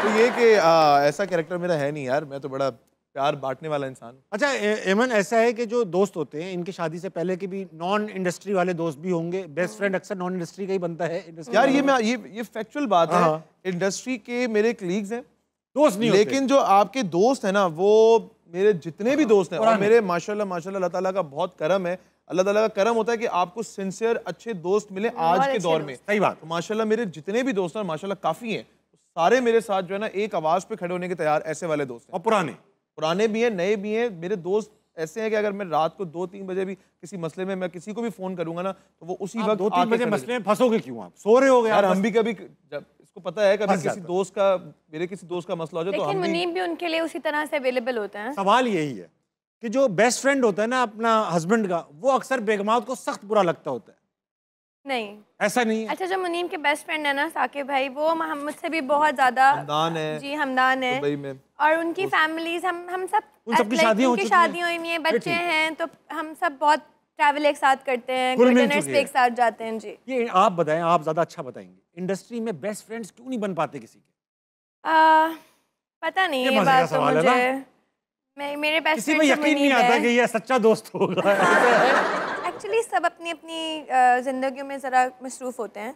तो ये कि ऐसा कैरेक्टर मेरा है नहीं यार, मैं तो बड़ा प्यार बांटने वाला इंसान। अच्छा एमन, ऐसा है कि जो दोस्त होते हैं इनकी शादी से पहले के भी नॉन इंडस्ट्री वाले दोस्त भी होंगे, बेस्ट फ्रेंड अक्सर नॉन इंडस्ट्री का ही बनता है यार। ये फैक्चुअल बात है, इंडस्ट्री के मेरे कलीग्स हैं, दोस्त नहीं लेकिन जो आपके दोस्त हैं ना वो मेरे जितने भी दोस्त हैं, और मेरे माशाल्लाह अल्लाह ताला का बहुत करम है, अल्लाह ताला का करम होता है कि आपको सिंसियर अच्छे दोस्त मिले आज के दौर में। सही बात। तो माशाल्लाह मेरे जितने भी दोस्त हैं माशाल्लाह काफ़ी हैं, सारे मेरे साथ जो है ना एक आवाज़ पे खड़े होने के तैयार ऐसे वाले दोस्त हैं। और पुराने भी हैं, नए भी हैं। मेरे दोस्त ऐसे हैं कि अगर मैं रात को 2-3 बजे भी किसी मसले में मैं किसी को भी फोन करूंगा ना तो वो उसी वक्त 2-3 बजे मसले में फंसोगे क्यों? आप सो रहे हो गए यार। हम भी कभी जब इसको पता है कभी किसी दोस्त का मेरे किसी दोस्त का मसला हो जाए तो हम मुनीब भी उनके लिए उसी तरह से अवेलेबल होते हैं। सवाल यही है कि जो बेस्ट फ्रेंड होता है ना अपना हस्बैंड का, वो अक्सर बेगमात को सख्त बुरा लगता होता है। नहीं, ऐसा नहीं है। अच्छा, जो मुनीम के बेस्ट फ्रेंड है ना साकिब भाई, वो मोहम्मद से भी बहुत ज्यादा हमदान है। जी हमदान है। दुबई में और उनकी फैमिलीज हम सब उनकी शादियां हुई हैं, बच्चे हैं, तो हम सब बहुत ट्रैवल एक साथ करते हैं, डिनर्स पे एक साथ जाते हैं। जी ये आप बताएं, आप ज्यादा अच्छा बताएंगे, इंडस्ट्री में बेस्ट फ्रेंड्स क्यों नहीं बन पाते किसी के? पता नहीं, ये बात तो मुझे मेरे बेस्ट फ्रेंड से यकीन नहीं आता कि ये सच्चा दोस्त होगा। एक्चुअली सब अपनी अपनी ज़िंदगियों में ज़रा मसरूफ़ होते हैं।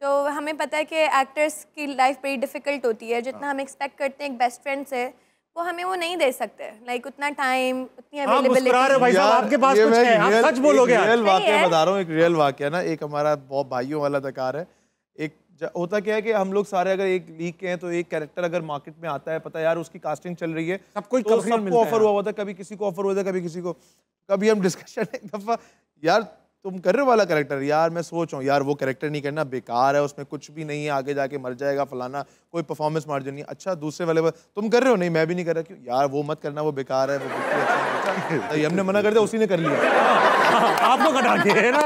तो हमें पता है कि एक्टर्स की लाइफ बड़ी डिफ़िकल्ट होती है, जितना हम एक्सपेक्ट करते हैं एक बेस्ट फ्रेंड से वो हमें वो नहीं दे सकते। लाइक उतना टाइम, उतनी अवेलेबिलिटी। भाई साहब आपके पास कुछ है, आप सच बोलोगे। रियल वाकया बता रहा हूँ, एक रियल वाकया ना, एक हमारा बहुत भाइयों वाला दकार है। एक होता क्या है कि हम लोग सारे अगर एक लीग के हैं तो एक कैरेक्टर अगर मार्केट में आता है, पता है यार उसकी कास्टिंग चल रही है, सबको ऑफर हुआ होता है, कभी किसी को ऑफर हुआ था, कभी किसी को। कभी हम डिस्कशन एक दफा, यार तुम कर रहे हो वाला कैरेक्टर, यार मैं सोच रहा हूँ यार वो कैरेक्टर नहीं करना, बेकार है, उसमें कुछ भी नहीं है, आगे जाके मर जाएगा फलाना, कोई परफॉर्मेंस मार्जिन नहीं। अच्छा दूसरे वाले तुम कर रहे हो? नहीं मैं भी नहीं कर रहा। क्यों? यार वो मत करना, वो बेकार है, वो बिल्कुल अच्छा नहीं। हमने मना कर दिया, उसी ने कर लिया। आपको कटा के ना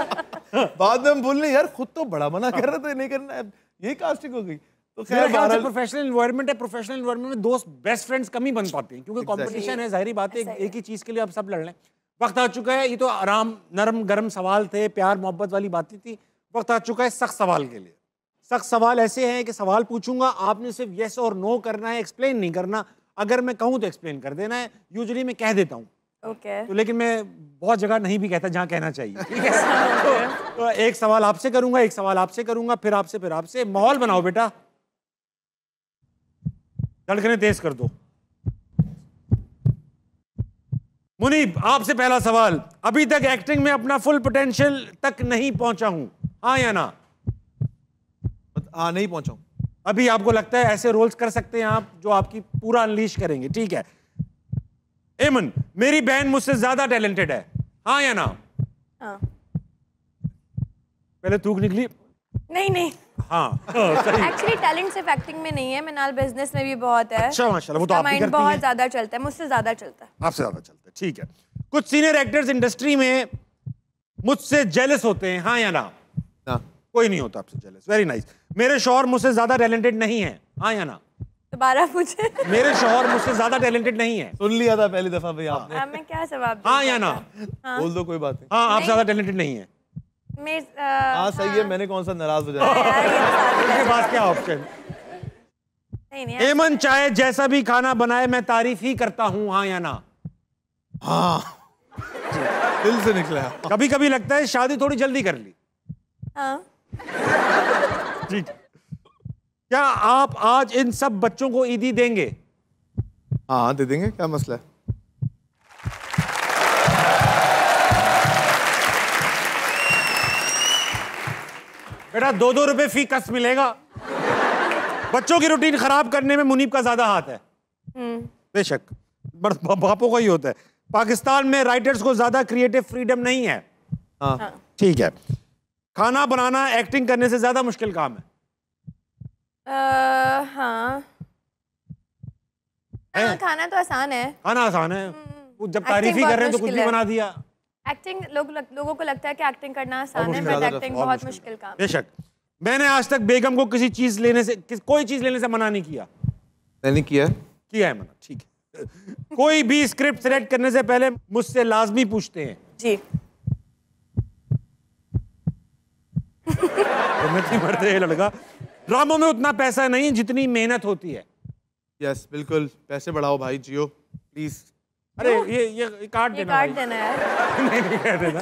बाद में हम बोलने यार खुद तो बड़ा मना कर रहे थे नहीं करना, ये कास्टिंग हो गई। तो खैर प्रोफेशनल एनवायरनमेंट है, प्रोफेशनल एनवायरनमेंट में दोस्त बेस्ट फ्रेंड्स कम ही बन पाते हैं क्योंकि कंपटीशन है, जाहिर बात है, एक ही चीज के लिए अब सब लड़ रहे हैं। वक्त आ चुका है, ये तो आराम नरम गरम सवाल थे, प्यार मोहब्बत वाली बातें थी। वक्त आ चुका है सख्त सवाल के लिए। सख्त सवाल ऐसे हैं कि सवाल पूछूंगा, आपने सिर्फ येस और नो करना है, एक्सप्लेन नहीं करना। अगर मैं कहूँ तो एक्सप्लेन कर देना है, यूजुअली मैं कह देता हूँ तो लेकिन मैं बहुत जगह नहीं भी कहता जहाँ कहना चाहिए, ठीक है। तो एक सवाल आपसे करूंगा, एक सवाल आपसे करूंगा, फिर आपसे। माहौल बनाओ बेटा, धड़कने तेज कर दो। मुनीब आपसे पहला सवाल, अभी तक एक्टिंग में अपना फुल पोटेंशियल तक नहीं पहुंचा हूं, हाँ या ना? हाँ नहीं पहुंचा हूं। अभी आपको लगता है ऐसे रोल्स कर सकते हैं आप जो आपकी पूरा अनलीश करेंगे, ठीक है। एमन, मेरी बहन मुझसे ज्यादा टैलेंटेड है, हाँ या ना? हाँ। पहले थूक निकली। नहीं हाँ एक्चुअली टैलेंट सिर्फ एक्टिंग में नहीं है, मैं नाल बिजनेस में भी बहुत है। अच्छा माशाल्लाह, वो तो आप ही करती हैं। बहुत ज्यादा चलता है, मुझसे ज्यादा चलता है। आपसे ज्यादा चलता है, ठीक है। कुछ सीनियर एक्टर्स इंडस्ट्री में मुझसे जेलस होते हैं, हाँ या ना? कोई नहीं होता आपसे जेलस, वेरी नाइस। मेरे शौहर मुझसे ज्यादा टैलेंटेड नहीं है, हाँ या ना? दोबारा पूछे। मेरे शौहर मुझसे ज्यादा टैलेंटेड नहीं है। सुन लिया था पहली दफा भाई आपने। मैं क्या जवाब दूं? हाँ या ना? बोल दो, कोई बात नहीं। हाँ आप ज्यादा टैलेंटेड नहीं है। हाँ सही है, मैंने कौन सा नाराज हो जाए। इसके पास क्या ऑप्शन? एमन चाहे जैसा भी खाना बनाए मैं तारीफ ही करता हूँ, हाँ या ना? हाँ दिल से निकला। कभी कभी लगता है शादी थोड़ी जल्दी कर ली। हाँ ठीक। क्या आप आज इन सब बच्चों को ईदी देंगे? हाँ दे देंगे, क्या मसला है। बेटा 2-2 रुपए फी कस मिलेगा। बच्चों की रूटीन खराब करने में मुनीब का ज्यादा हाथ है। बेशक बापों का ही होता है। पाकिस्तान में राइटर्स को ज्यादा क्रिएटिव फ्रीडम नहीं है। ठीक है। खाना बनाना एक्टिंग करने से ज्यादा मुश्किल काम है। हाँ खाना तो आसान है। खाना आसान है, जब तारीफ ही कर रहे हैं तो कुछ भी बना दिया। एक्टिंग लोगों को लगता है कि एक्टिंग करना आसान है, बट एक्टिंग बहुत मुश्किल काम है। बेशक। मैंने आज तक बेगम को किसी चीज लेने से, कोई चीज लेने से मना नहीं किया। मैंने किया है मना, ठीक है। कोई भी स्क्रिप्ट सेलेक्ट करने से पहले मुझसे लाजमी पूछते हैं जी। मरते है लड़का। ड्रामों में उतना पैसा नहीं जितनी मेहनत होती है। यस बिल्कुल, पैसे बढ़ाओ भाई जियो प्लीज। अरे ये कार्ड देना है। नहीं कह देना।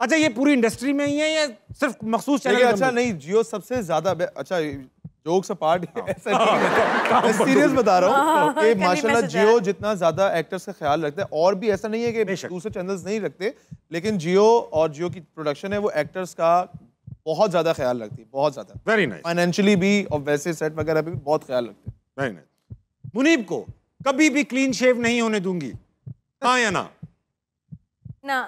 अच्छा ये पूरी इंडस्ट्री में ही है या सिर्फ मखसूस चैनल? अच्छा नहीं, जियो सबसे ज्यादा अच्छा जोक्स अपार्ट ऐसा नहीं, मैं सीरियस बता रहा हूँ कि माशाल्लाह जियो जितना ज्यादा एक्टर्स का ख्याल रखता है, और भी ऐसा नहीं है कि दूसरे चैनल्स नहीं रखते, लेकिन जियो और जियो की प्रोडक्शन है वो एक्टर्स का बहुत ज्यादा ख्याल रखती है, बहुत ज्यादा। Very nice. फाइनेंशियली भी और वैसे सेट वगैरह पे भी बहुत ख्याल रखते हैं। Very nice. मुनीब को कभी भी क्लीन शेव नहीं होने दूंगी, हाँ या ना? ना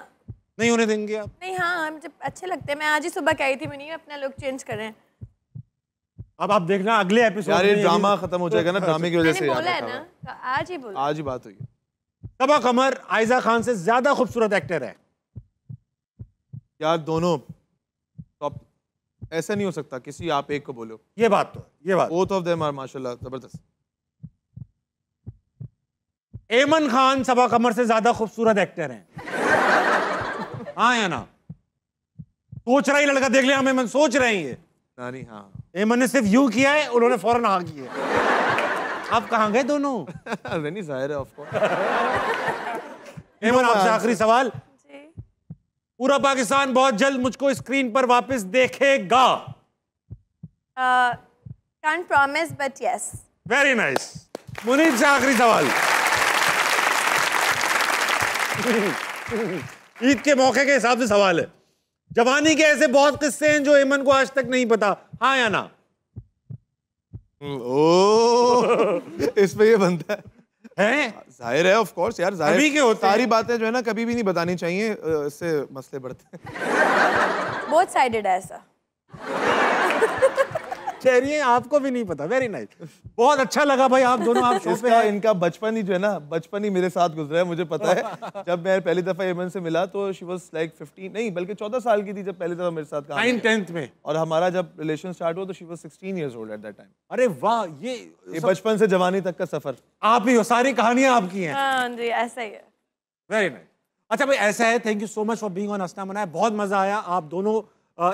नहीं होने देंगे आप? नहीं, हाँ मुझे अच्छे लगते हैं। मैं आज ही सुबह कही थी मुनीब अपना लुक चेंज करें। अब आप देखना अगले एपिसोड यार ये ड्रामा खत्म हो जाएगा ना, ड्रामे की वजह से। मैंने बोला है ना, आज ही बात हुई। सबा कमर आयजा खान से ज्यादा खूबसूरत एक्टर है यार, दोनों टॉप। ऐसा नहीं हो सकता, किसी आप एक को बोलो। ये बात बोथ ऑफ देम आर माशाल्लाह जबरदस्त। एमन खान सबा कमर से ज्यादा खूबसूरत एक्टर हैं, हाँ या ना? सोच रहा ही लड़का, देख लिया हम एमन सोच रहे हैं। ये नानी हाँ, एमन ने सिर्फ यूं किया है, उन्होंने फौरन हाँ किया। आप कहाँ गए दोनों? नहीं जाहिर है ऑफ कोर्स। एमन आपसे आखिरी सवाल। पूरा पाकिस्तान बहुत जल्द मुझको स्क्रीन पर वापस देखेगा। Can't promise but yes. Very nice. Munib से आखिरी सवाल। ईद के मौके के हिसाब से सवाल है। जवानी के ऐसे बहुत किस्से हैं जो एमन को आज तक नहीं पता, हाँ या ना? इसमें ये बनता है जाहिर है ऑफ कोर्स यार, अभी के होते सारी बातें जो है ना कभी भी नहीं बतानी चाहिए, इससे मसले बढ़ते हैं। बोथ साइडेड है ऐसा। कह रही है आपको भी नहीं पता। वेरी नाइस, बहुत अच्छा लगा भाई आप दोनों आप शो पे। इनका बचपन ही जो है ना, बचपन ही मेरे साथ गुजरा है, मुझे पता है। जब मैं पहली दफा एमन से मिला तो शी वाज लाइक 15 नहीं बल्कि 14 साल की थी जब पहली दफा मेरे साथ काम 9th में, और हमारा जब रिलेशन स्टार्ट हुआ तो she was 16 years old at that time. अरे वाह, ये बचपन से जवानी तक का सफर आप ही हो, सारी कहानियां आपकी हैं। हाँ जी ऐसा ही है। Very nice. अच्छा भाई ऐसा है, thank you so much for being on हंसना मनाया, बहुत मजा आया। आप दोनों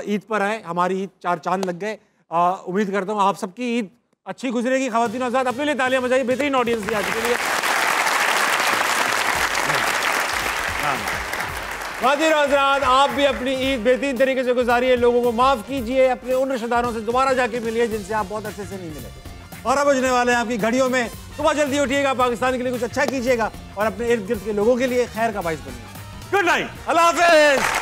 ईद पर आए, हमारी ईद 4 चांद लग गए। उम्मीद करता हूँ आप सबकी ईद अच्छी गुजरेगी। ख़वातीन आज़ाद अपने लिए तालियां बजाइए, बेहतरीन ऑडियंस थी आज के लिए। ख़वातीन आज़ाद आप भी अपनी ईद बेहतरीन तरीके से गुजारिए, लोगों को माफ़ कीजिए, अपने उन रिश्तेदारों से दोबारा जाके मिलिए जिनसे आप बहुत अच्छे से नहीं मिले। 12 बजने वाले हैं आपकी घड़ियों में, सुबह जल्दी उठिएगा, पाकिस्तान के लिए कुछ अच्छा कीजिएगा और अपने इर्द गिर्द के लोगों के लिए खैर का बाइस बनिए। गुड नाइट, अल्लाह हाफ़िज़।